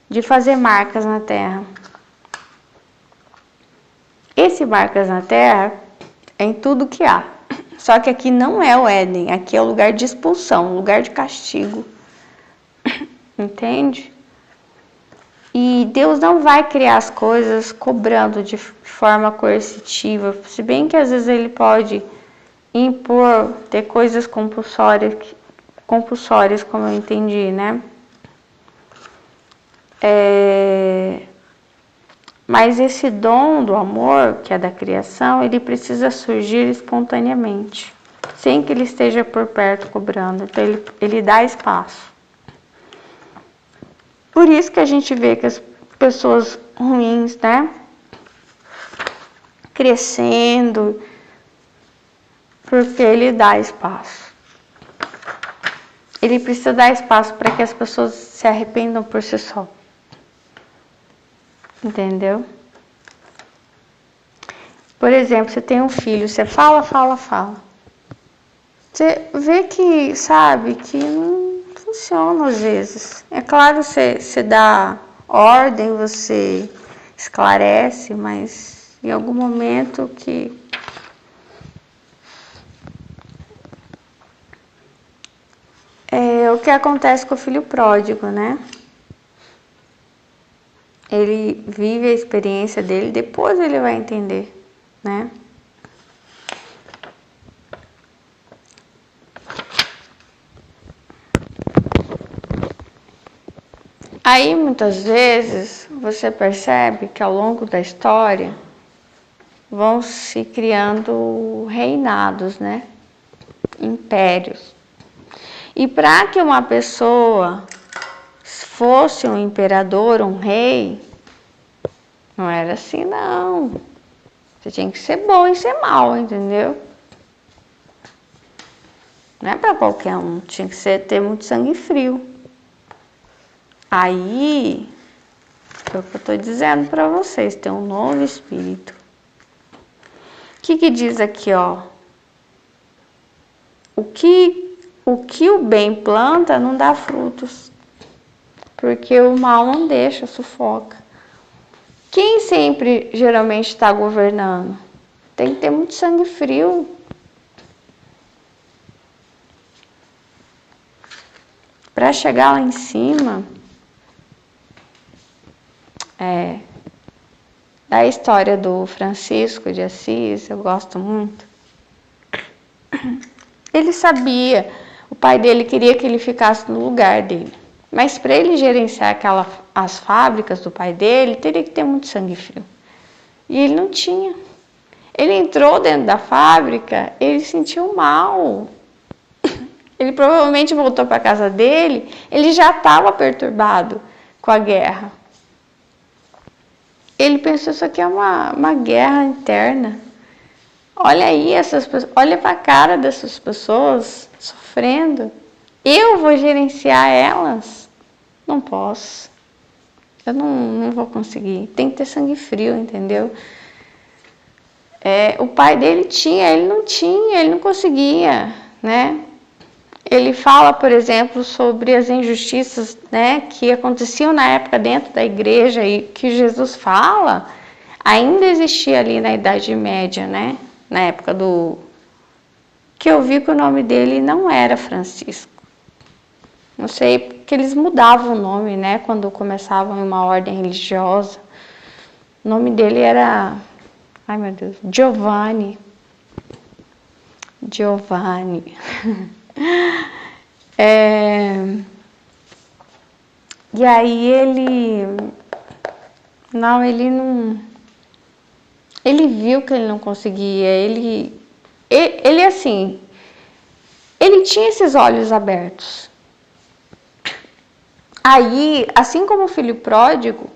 de fazer marcas na terra. Esse marcas na terra é em tudo que há. Só que aqui não é o Éden, aqui é o lugar de expulsão, lugar de castigo. Entende? E Deus não vai criar as coisas cobrando de forma coercitiva, se bem que às vezes ele pode impor, ter coisas compulsórias, como eu entendi, né? Mas esse dom do amor, que é da criação, ele precisa surgir espontaneamente, sem que ele esteja por perto cobrando. Então ele dá espaço. Por isso que a gente vê que as pessoas ruins, né, crescendo, porque ele dá espaço. Ele precisa dar espaço para que as pessoas se arrependam por si só. Entendeu? Por exemplo, você tem um filho, você fala. Você vê que, sabe, que não funciona às vezes. É claro, você dá ordem, você esclarece, mas em algum momento que... É o que acontece com o filho pródigo, né? Ele vive a experiência dele, depois ele vai entender, né? Aí, muitas vezes, você percebe que ao longo da história vão se criando reinados, né? Impérios. E para que uma pessoa fosse um imperador, um rei, não era assim, não. Você tinha que ser bom e ser mal, entendeu? Não é para qualquer um, tinha que ter muito sangue frio. Aí, é o que eu estou dizendo para vocês, tem um novo espírito. O que diz aqui, ó? O que o bem planta não dá frutos, porque o mal não deixa, sufoca. Quem sempre, geralmente, está governando? Tem que ter muito sangue frio. Para chegar lá em cima... Da história do Francisco de Assis, eu gosto muito. Ele sabia, o pai dele queria que ele ficasse no lugar dele. Mas para ele gerenciar as fábricas do pai dele, teria que ter muito sangue frio. E ele não tinha. Ele entrou dentro da fábrica, ele sentiu mal. Ele provavelmente voltou para a casa dele, ele já estava perturbado com a guerra. Ele pensou, isso aqui é uma guerra interna. Olha aí essas pessoas, olha para a cara dessas pessoas sofrendo. Eu vou gerenciar elas? Não posso. Eu não vou conseguir. Tem que ter sangue frio, entendeu? O pai dele tinha, ele não tinha, ele não conseguia, né? ele fala, por exemplo, sobre as injustiças, né, que aconteciam na época dentro da igreja e que Jesus fala, ainda existia ali na Idade Média, né, na época do... que eu vi que o nome dele não era Francisco. Não sei, porque eles mudavam o nome, né, quando começavam em uma ordem religiosa. O nome dele era, ai meu Deus, Giovanni. E aí ele viu que ele não conseguia, ele assim, ele tinha esses olhos abertos. Aí, assim como o filho pródigo,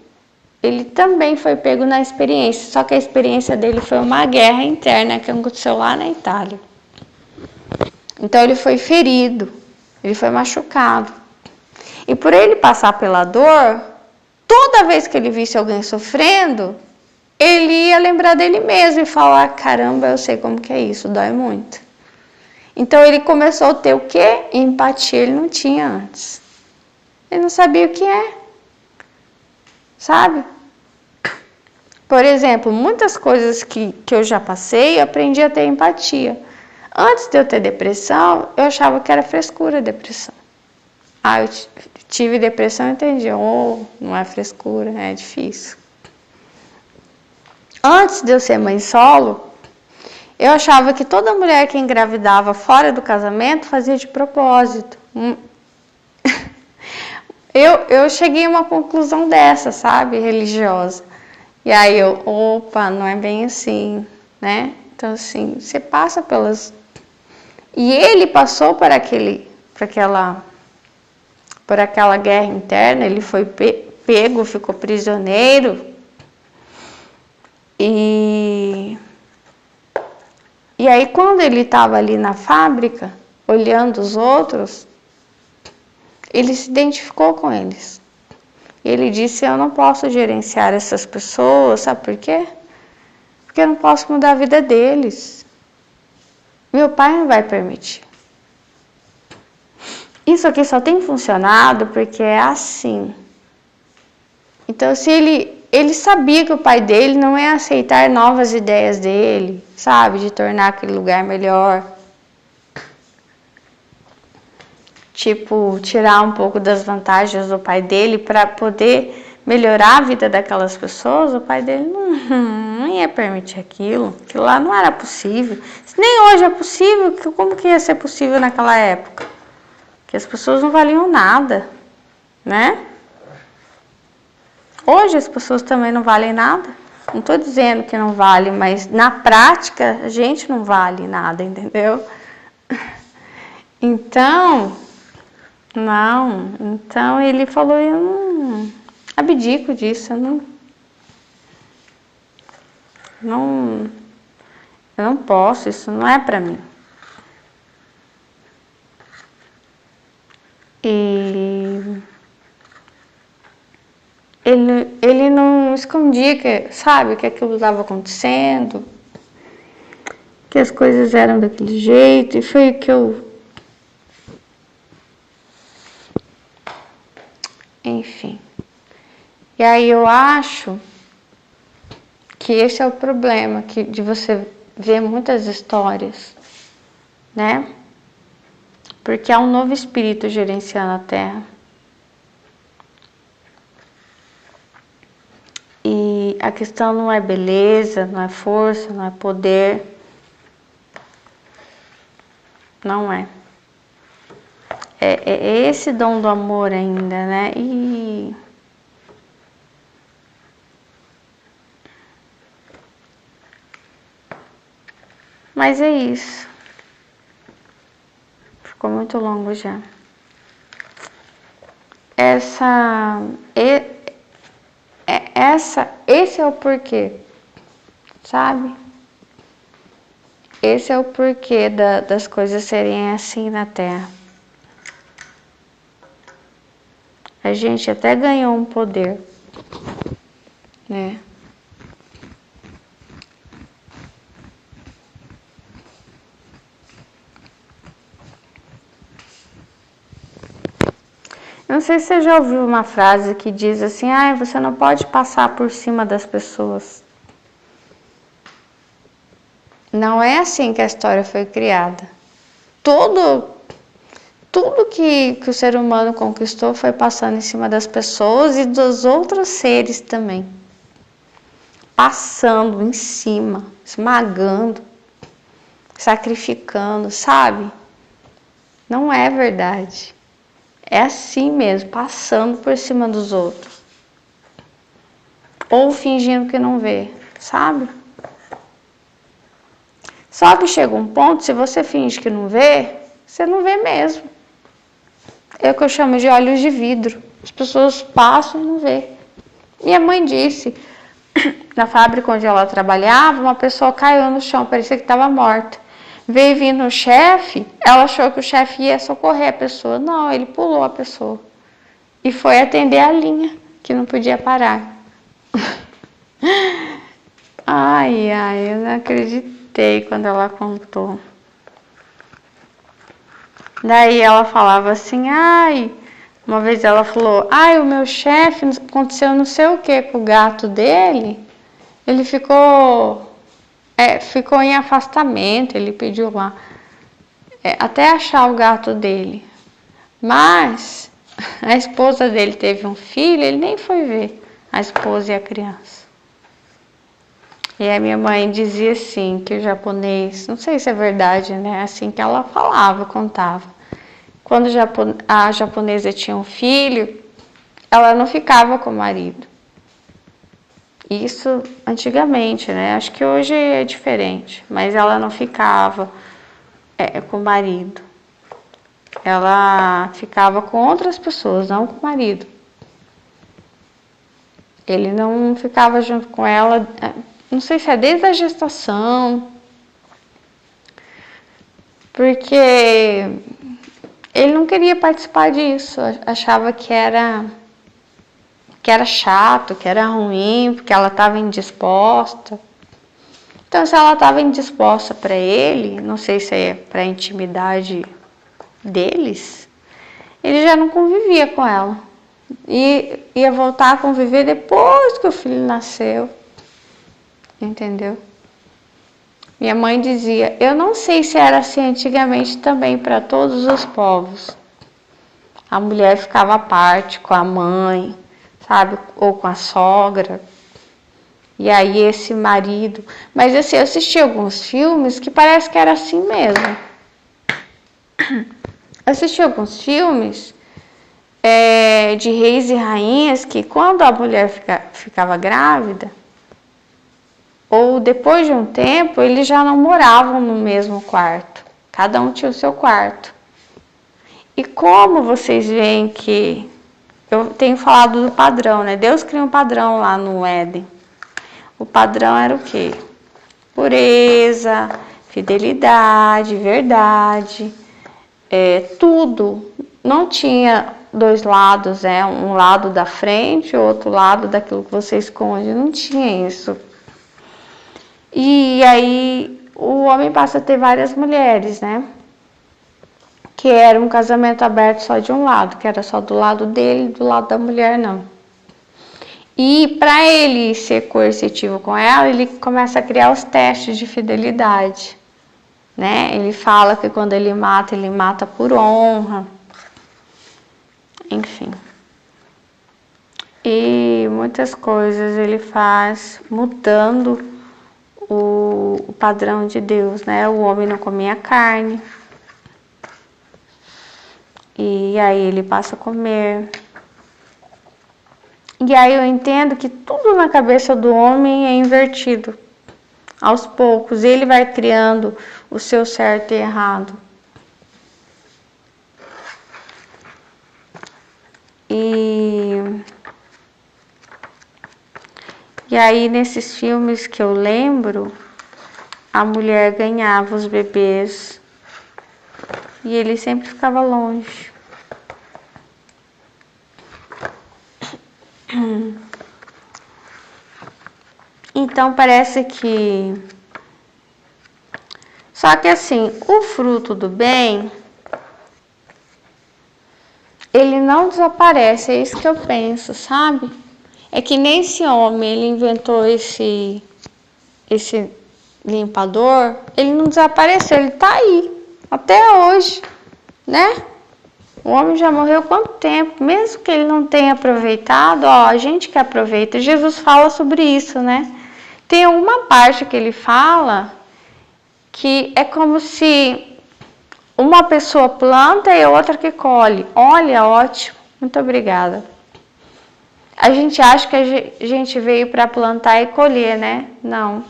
ele também foi pego na experiência, só que a experiência dele foi uma guerra interna que aconteceu lá na Itália. Então ele foi ferido, ele foi machucado. E por ele passar pela dor, toda vez que ele visse alguém sofrendo, ele ia lembrar dele mesmo e falar, caramba, eu sei como que é isso, dói muito. Então ele começou a ter o quê? Empatia ele não tinha antes. Ele não sabia o que é, sabe? Por exemplo, muitas coisas que eu já passei, eu aprendi a ter empatia. Antes de eu ter depressão, eu achava que era frescura a depressão. Eu tive depressão e entendi, não é frescura, é difícil. Antes de eu ser mãe solo, eu achava que toda mulher que engravidava fora do casamento fazia de propósito. Eu cheguei a uma conclusão dessa, sabe, religiosa. E aí não é bem assim, né? Então assim, você passa pelas... E ele passou por aquela guerra interna, ele foi pego, ficou prisioneiro. E aí quando ele estava ali na fábrica, olhando os outros, ele se identificou com eles. Ele disse, eu não posso gerenciar essas pessoas, sabe por quê? Porque eu não posso mudar a vida deles. Meu pai não vai permitir. Isso aqui só tem funcionado porque é assim. Então, se ele sabia que o pai dele não ia aceitar novas ideias dele, sabe? De tornar aquele lugar melhor. Tipo, tirar um pouco das vantagens do pai dele para poder melhorar a vida daquelas pessoas. O pai dele não ia permitir aquilo. Aquilo lá não era possível. Se nem hoje é possível, como que ia ser possível naquela época? Que as pessoas não valiam nada, né? Hoje as pessoas também não valem nada. Não estou dizendo que não vale, mas na prática a gente não vale nada, entendeu? Então ele falou, eu não abdico disso, eu não posso, isso não é para mim. E ele não escondia que, sabe, que aquilo estava acontecendo, que as coisas eram daquele jeito, e foi o que enfim. E aí eu acho que esse é o problema, de você ver muitas histórias, né? Porque há um novo espírito gerenciando a Terra. E a questão não é beleza, não é força, não é poder. Não é. É esse dom do amor ainda, né? Mas é isso. Ficou muito longo já. Esse é o porquê, sabe? Esse é o porquê das coisas serem assim na Terra. A gente até ganhou um poder, né? Não sei se você já ouviu uma frase que diz assim: ah, você não pode passar por cima das pessoas. Não é assim que a história foi criada. Tudo que o ser humano conquistou foi passando em cima das pessoas e dos outros seres também. Passando em cima, esmagando, sacrificando, sabe? Não é verdade. É assim mesmo, passando por cima dos outros. Ou fingindo que não vê, sabe? Só que chega um ponto, se você finge que não vê, você não vê mesmo. É o que eu chamo de olhos de vidro. As pessoas passam e não vê. Minha mãe disse, na fábrica onde ela trabalhava, uma pessoa caiu no chão, parecia que estava morta. Veio vindo o chefe, ela achou que o chefe ia socorrer a pessoa. Não, ele pulou a pessoa. E foi atender a linha, que não podia parar. Ai, eu não acreditei quando ela contou. Daí ela falava assim, uma vez ela falou, o meu chefe, aconteceu não sei o que com o gato dele, ele ficou em afastamento, ele pediu lá, até achar o gato dele. Mas a esposa dele teve um filho, ele nem foi ver a esposa e a criança. E a minha mãe dizia assim, que o japonês, não sei se é verdade, né? Assim que ela falava, contava. Quando a japonesa tinha um filho, ela não ficava com o marido. Isso antigamente, né? Acho que hoje é diferente, mas ela não ficava com o marido. Ela ficava com outras pessoas, não com o marido. Ele não ficava junto com ela, não sei se é desde a gestação, porque ele não queria participar disso, achava que era chato, que era ruim, porque ela estava indisposta. Então, se ela estava indisposta para ele, não sei se é para a intimidade deles, ele já não convivia com ela. E ia voltar a conviver depois que o filho nasceu. Entendeu? Minha mãe dizia, eu não sei se era assim antigamente também para todos os povos. A mulher ficava à parte com a mãe, sabe? Ou com a sogra. E aí esse marido... Mas assim, eu assisti alguns filmes que parece que era assim mesmo. Eu assisti alguns filmes de reis e rainhas que quando a mulher ficava grávida, ou depois de um tempo, eles já não moravam no mesmo quarto. Cada um tinha o seu quarto. E como vocês veem que... Eu tenho falado do padrão, né? Deus cria um padrão lá no Éden. O padrão era o quê? Pureza, fidelidade, verdade, tudo. Não tinha dois lados, um lado da frente, outro lado daquilo que você esconde. Não tinha isso. E aí o homem passa a ter várias mulheres, né? Que era um casamento aberto só de um lado, que era só do lado dele, do lado da mulher não. E para ele ser coercitivo com ela, ele começa a criar os testes de fidelidade, né? Ele fala que quando ele mata por honra. Enfim. E muitas coisas ele faz mudando o padrão de Deus, né? O homem não comia carne. E aí ele passa a comer. E aí eu entendo que tudo na cabeça do homem é invertido. Aos poucos, ele vai criando o seu certo e errado. E aí, nesses filmes que eu lembro, a mulher ganhava os bebês e ele sempre ficava longe. Então parece que... Só que assim, o fruto do bem, ele não desaparece, é isso que eu penso, sabe? É que nesse homem, ele inventou esse limpador, ele não desapareceu, ele tá aí, até hoje, né? O homem já morreu há quanto tempo? Mesmo que ele não tenha aproveitado, ó, a gente que aproveita. Jesus fala sobre isso, né? Tem uma parte que ele fala que é como se uma pessoa planta e outra que colhe. Olha, ótimo. Muito obrigada. A gente acha que a gente veio para plantar e colher, né? Não.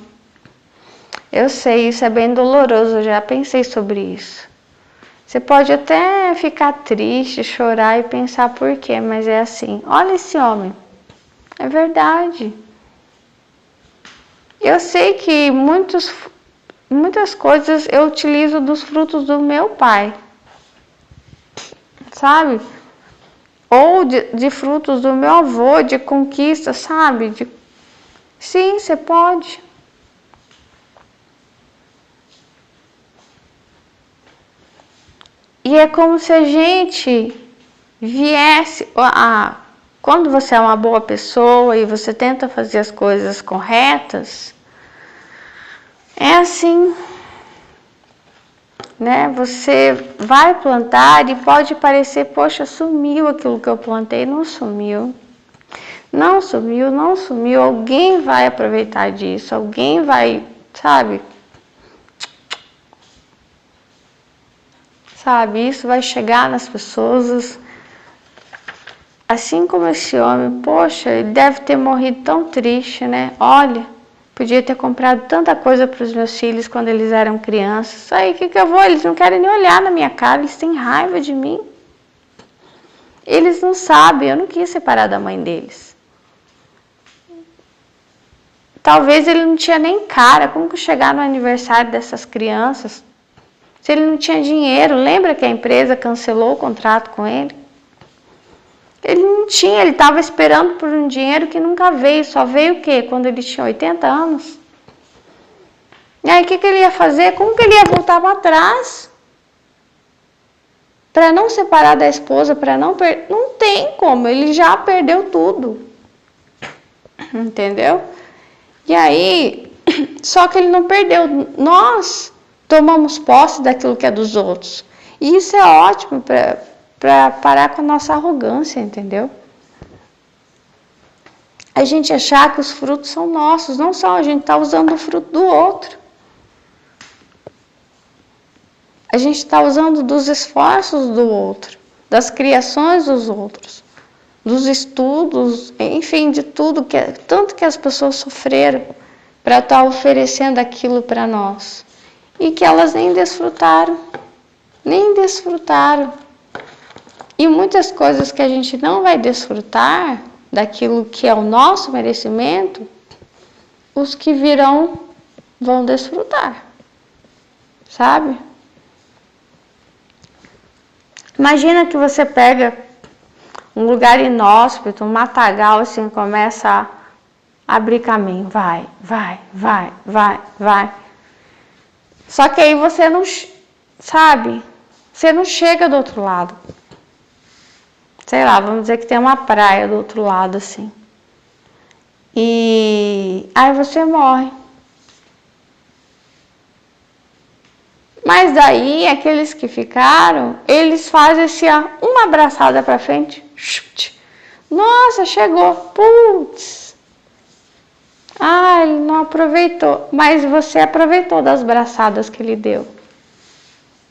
Eu sei, isso é bem doloroso, eu já pensei sobre isso. Você pode até ficar triste, chorar e pensar por quê, mas é assim. Olha esse homem. É verdade. Eu sei que muitas coisas eu utilizo dos frutos do meu pai. Sabe? Ou de frutos do meu avô, de conquista, sabe? Sim, você pode. E é como se a gente viesse... Quando você é uma boa pessoa e você tenta fazer as coisas corretas, é assim, né? Você vai plantar e pode parecer, poxa, sumiu aquilo que eu plantei. Não sumiu. Não sumiu, não sumiu. Alguém vai aproveitar disso, alguém vai, sabe? Sabe, isso vai chegar nas pessoas, assim como esse homem, poxa, ele deve ter morrido tão triste, né? Olha, podia ter comprado tanta coisa para os meus filhos quando eles eram crianças. Aí, o que eu vou? Eles não querem nem olhar na minha cara, eles têm raiva de mim. Eles não sabem, eu não quis separar da mãe deles. Talvez ele não tinha nem cara, como que chegar no aniversário dessas crianças? Se ele não tinha dinheiro, lembra que a empresa cancelou o contrato com ele? Ele não tinha, ele estava esperando por um dinheiro que nunca veio, só veio o quê? Quando ele tinha 80 anos. E aí o que ele ia fazer? Como que ele ia voltar para trás? Para não separar da esposa, para não perder. Não tem como, ele já perdeu tudo. Entendeu? E aí, só que ele não perdeu. Nós tomamos posse daquilo que é dos outros. E isso é ótimo para parar com a nossa arrogância, entendeu? A gente achar que os frutos são nossos, não são, a gente está usando o fruto do outro. A gente está usando dos esforços do outro, das criações dos outros, dos estudos, enfim, de tudo, tanto que as pessoas sofreram para estar oferecendo aquilo para nós. E que elas nem desfrutaram. E muitas coisas que a gente não vai desfrutar daquilo que é o nosso merecimento, os que virão vão desfrutar. Sabe? Imagina que você pega um lugar inóspito, um matagal assim, começa a abrir caminho. Vai. Só que aí você não, sabe, você não chega do outro lado. Sei lá, vamos dizer que tem uma praia do outro lado, assim. E aí você morre. Mas daí, aqueles que ficaram, eles fazem assim, uma abraçada pra frente. Nossa, chegou. Putz. Ele não aproveitou. Mas você aproveitou das braçadas que ele deu.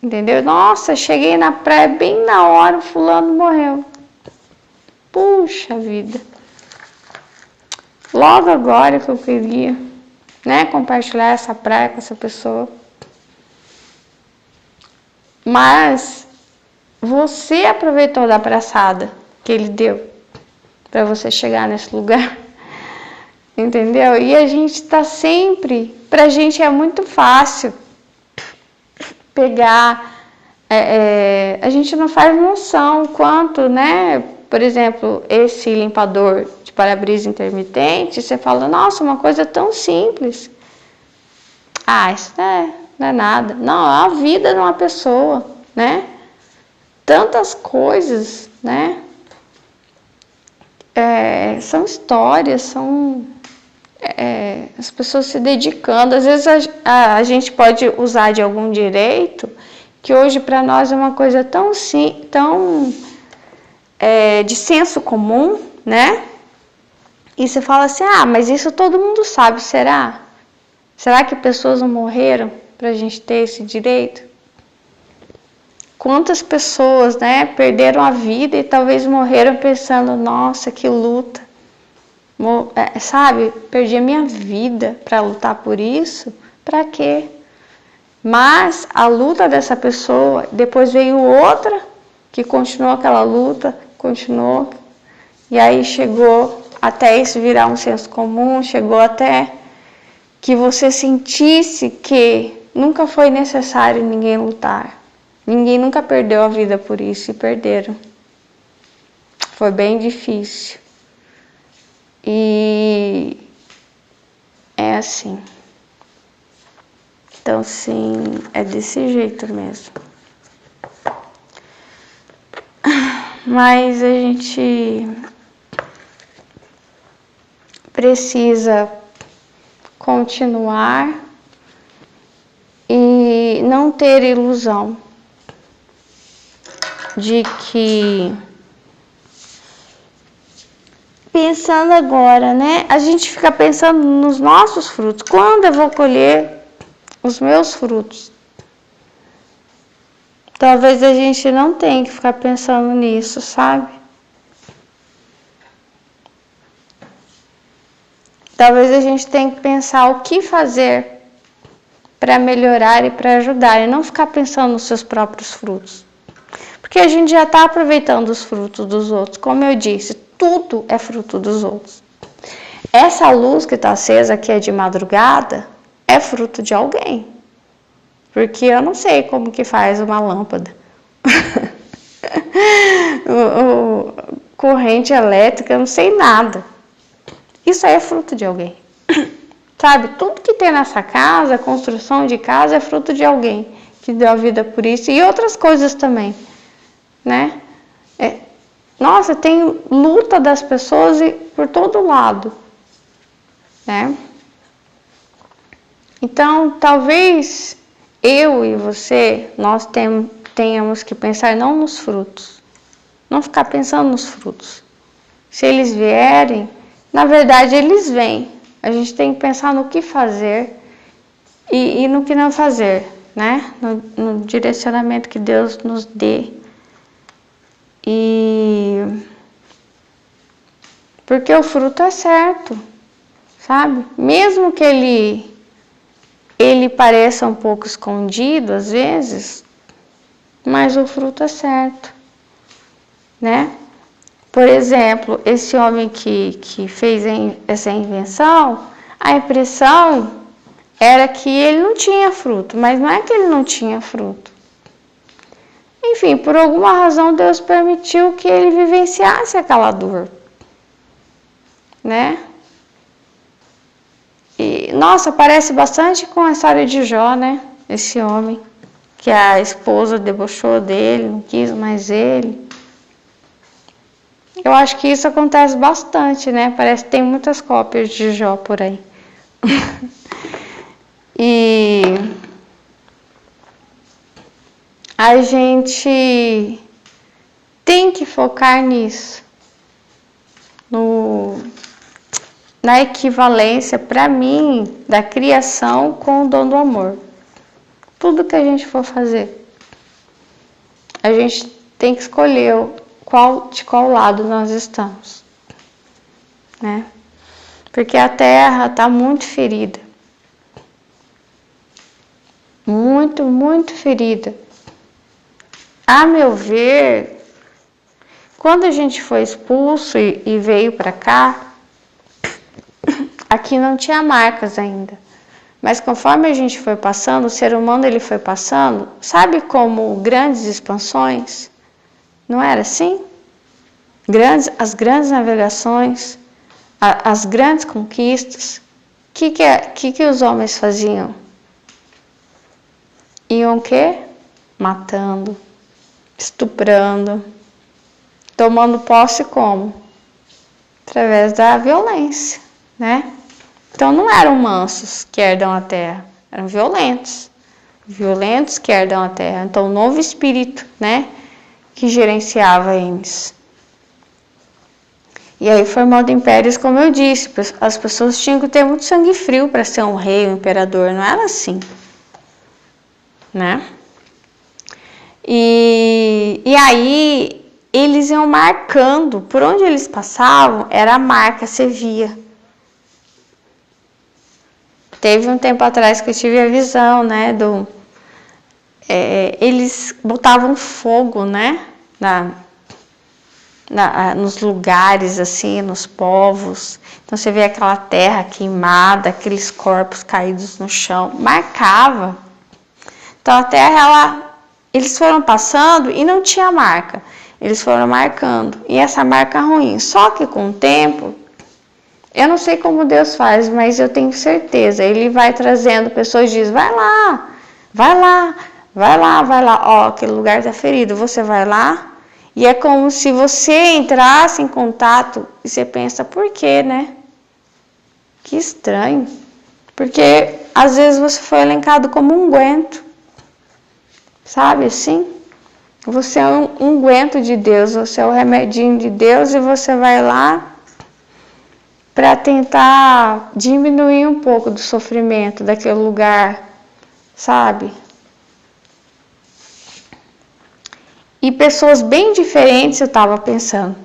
Entendeu? Nossa, cheguei na praia bem na hora, o fulano morreu. Puxa vida. Logo agora que eu queria, né, compartilhar essa praia com essa pessoa. Mas você aproveitou da abraçada que ele deu para você chegar nesse lugar. Entendeu? E a gente está sempre... Pra gente é muito fácil pegar... a gente não faz noção quanto, né? Por exemplo, esse limpador de para-brisa intermitente, você fala, nossa, uma coisa tão simples. Isso não é nada. Não, é a vida de uma pessoa, né? tantas coisas, né? São histórias, são as pessoas se dedicando. Às vezes a gente pode usar de algum direito que hoje para nós é uma coisa tão de senso comum, né? E você fala assim, mas isso todo mundo sabe, será? Será que pessoas não morreram para a gente ter esse direito? Quantas pessoas, né, perderam a vida e talvez morreram pensando, nossa, que luta. Sabe, perdi a minha vida para lutar por isso, para quê? Mas a luta dessa pessoa, depois veio outra que continuou aquela luta, continuou, e aí chegou até isso virar um senso comum, chegou até que você sentisse que nunca foi necessário ninguém lutar. Ninguém nunca perdeu a vida por isso e perderam. Foi bem difícil. E é assim. Então, sim, é desse jeito mesmo. Mas a gente precisa continuar e não ter ilusão de que, pensando agora, né? A gente fica pensando nos nossos frutos. Quando eu vou colher os meus frutos? Talvez a gente não tenha que ficar pensando nisso, sabe? Talvez a gente tenha que pensar o que fazer para melhorar e para ajudar, e não ficar pensando nos seus próprios frutos. Porque a gente já está aproveitando os frutos dos outros. Como eu disse, tudo é fruto dos outros. Essa luz que está acesa aqui é de madrugada, é fruto de alguém. Porque eu não sei como que faz uma lâmpada. Corrente elétrica, eu não sei nada. Isso aí é fruto de alguém. Sabe, tudo que tem nessa casa, a construção de casa, é fruto de alguém que deu a vida por isso. E outras coisas também, né? Nossa, tem luta das pessoas por todo lado, né? Então, talvez eu e você, nós tenhamos que pensar não nos frutos, não ficar pensando nos frutos. Se eles vierem, na verdade eles vêm. A gente tem que pensar no que fazer e no que não fazer, né? No direcionamento que Deus nos dê. Porque o fruto é certo, sabe? Mesmo que ele pareça um pouco escondido às vezes, mas o fruto é certo, né? Por exemplo, esse homem que fez essa invenção, a impressão era que ele não tinha fruto, mas não é que ele não tinha fruto. Enfim, por alguma razão Deus permitiu que ele vivenciasse aquela dor, né? E, nossa, parece bastante com a história de Jó, né? Esse homem, que a esposa debochou dele, não quis mais ele. Eu acho que isso acontece bastante, né? Parece que tem muitas cópias de Jó por aí. E a gente tem que focar nisso, na equivalência, para mim, da criação com o dom do amor. Tudo que a gente for fazer, a gente tem que escolher de qual lado nós estamos, né? Porque a terra está muito ferida. Muito, muito ferida. A meu ver, quando a gente foi expulso e veio para cá, aqui não tinha marcas ainda. Mas conforme a gente foi passando, o ser humano ele foi passando, sabe como grandes expansões? Não era assim? As grandes navegações, as grandes conquistas. O que os homens faziam? Iam o quê? Matando, estuprando, tomando posse como? Através da violência, né? Então não eram mansos que herdam a terra, eram violentos. Violentos que herdam a terra. Então o novo espírito, né, que gerenciava eles. E aí formando impérios, como eu disse, as pessoas tinham que ter muito sangue frio para ser um rei, um imperador, não era assim, né? E aí eles iam marcando, por onde eles passavam, era a marca, você via. Teve um tempo atrás que eu tive a visão, né, eles botavam fogo, né, nos lugares, assim, nos povos. Então você vê aquela terra queimada, aqueles corpos caídos no chão, marcava. Então a terra, eles foram passando e não tinha marca. Eles foram marcando, e essa marca ruim. Só que com o tempo, eu não sei como Deus faz, mas eu tenho certeza, Ele vai trazendo pessoas e diz, vai lá, vai lá, vai lá, vai lá. Ó, aquele lugar está ferido, você vai lá. E é como se você entrasse em contato e você pensa, por quê, né? Que estranho. Porque às vezes você foi elencado como um unguento. Sabe assim? Você é um unguento de Deus, você é o remedinho de Deus e você vai lá para tentar diminuir um pouco do sofrimento daquele lugar, sabe? E pessoas bem diferentes, eu estava pensando.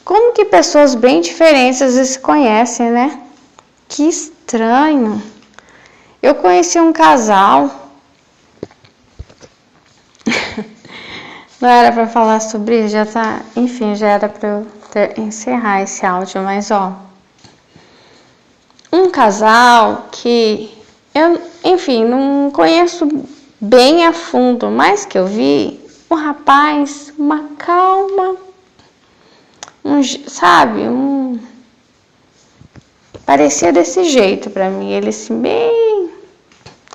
Como que pessoas bem diferentes às vezes se conhecem, né? Que estranho. Eu conheci um casal. Não era para falar sobre isso, já tá. Enfim, já era para eu encerrar esse áudio, mas ó. Um casal que eu, enfim, não conheço bem a fundo, mas que eu vi. Um rapaz, uma calma, sabe, parecia desse jeito pra mim, ele assim, bem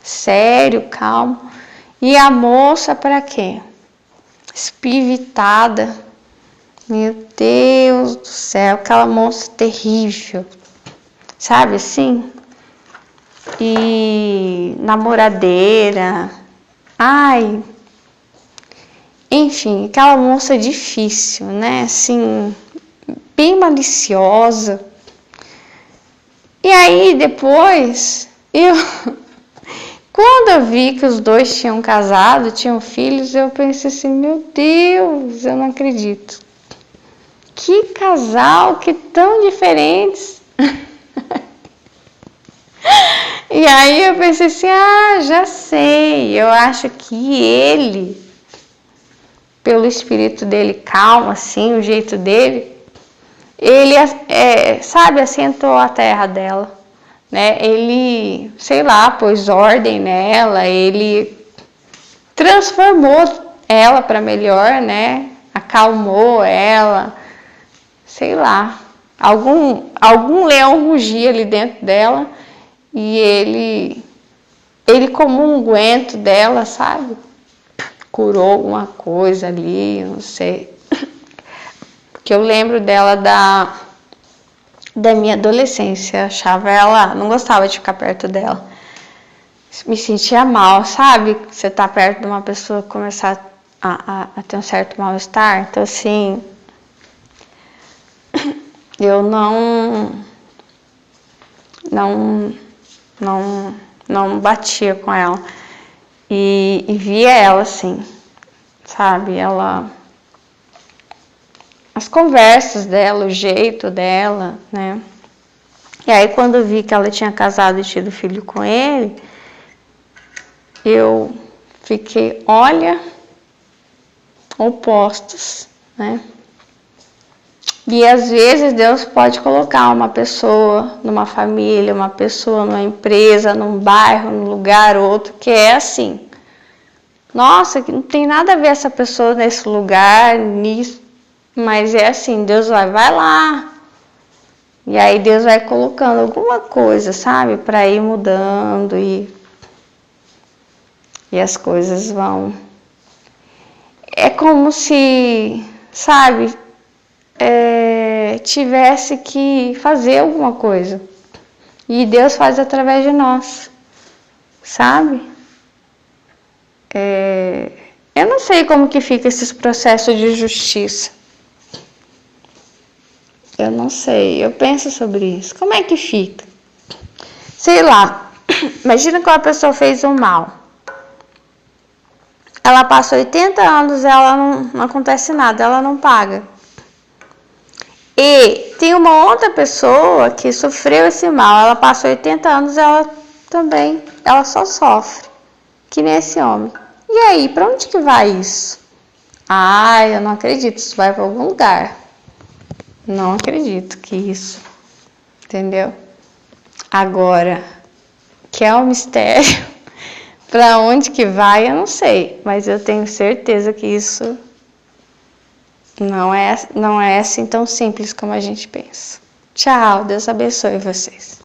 sério, calmo. E a moça pra quê? Espivitada, meu Deus do céu, aquela moça terrível, sabe assim? E namoradeira, ai... Enfim, aquela moça difícil, né? Assim, bem maliciosa. E aí, depois, quando eu vi que os dois tinham casado, tinham filhos, eu pensei assim, meu Deus, eu não acredito. Que casal, que tão diferentes. E aí eu pensei assim, já sei, eu acho que ele... pelo espírito dele calmo, assim, o jeito dele, ele, sabe, assentou a terra dela, né? Ele, sei lá, pôs ordem nela, ele transformou ela para melhor, né? Acalmou ela, sei lá, algum leão rugia ali dentro dela e ele como um unguento dela, sabe? Curou alguma coisa ali, não sei. Porque eu lembro dela da minha adolescência, achava ela, não gostava de ficar perto dela. Me sentia mal, sabe? Você tá perto de uma pessoa começar a ter um certo mal-estar. Então, assim, eu não batia com ela. E via ela assim, sabe? As conversas dela, o jeito dela, né? E aí quando eu vi que ela tinha casado e tido filho com ele, eu fiquei, olha, opostos, né? E às vezes Deus pode colocar uma pessoa numa família, uma pessoa numa empresa, num bairro, num lugar, outro, que é assim. Nossa, que não tem nada a ver essa pessoa nesse lugar, nisso. Mas é assim, Deus vai lá. E aí Deus vai colocando alguma coisa, sabe? Para ir mudando e as coisas vão. é como se, sabe, tivesse que fazer alguma coisa. E Deus faz através de nós, sabe? Eu não sei como que fica esses processos de justiça. Eu não sei, eu penso sobre isso. Como é que fica? Sei lá, imagina que uma pessoa fez um mal. Ela passa 80 anos, ela não acontece nada, ela não paga. E tem uma outra pessoa que sofreu esse mal, ela passa 80 anos, ela só sofre, que nem esse homem. E aí, para onde que vai isso? Ah, eu não acredito, isso vai para algum lugar. Não acredito que isso, entendeu? Agora, que é um mistério, para onde que vai, eu não sei, mas eu tenho certeza que isso não é assim tão simples como a gente pensa. Tchau, Deus abençoe vocês.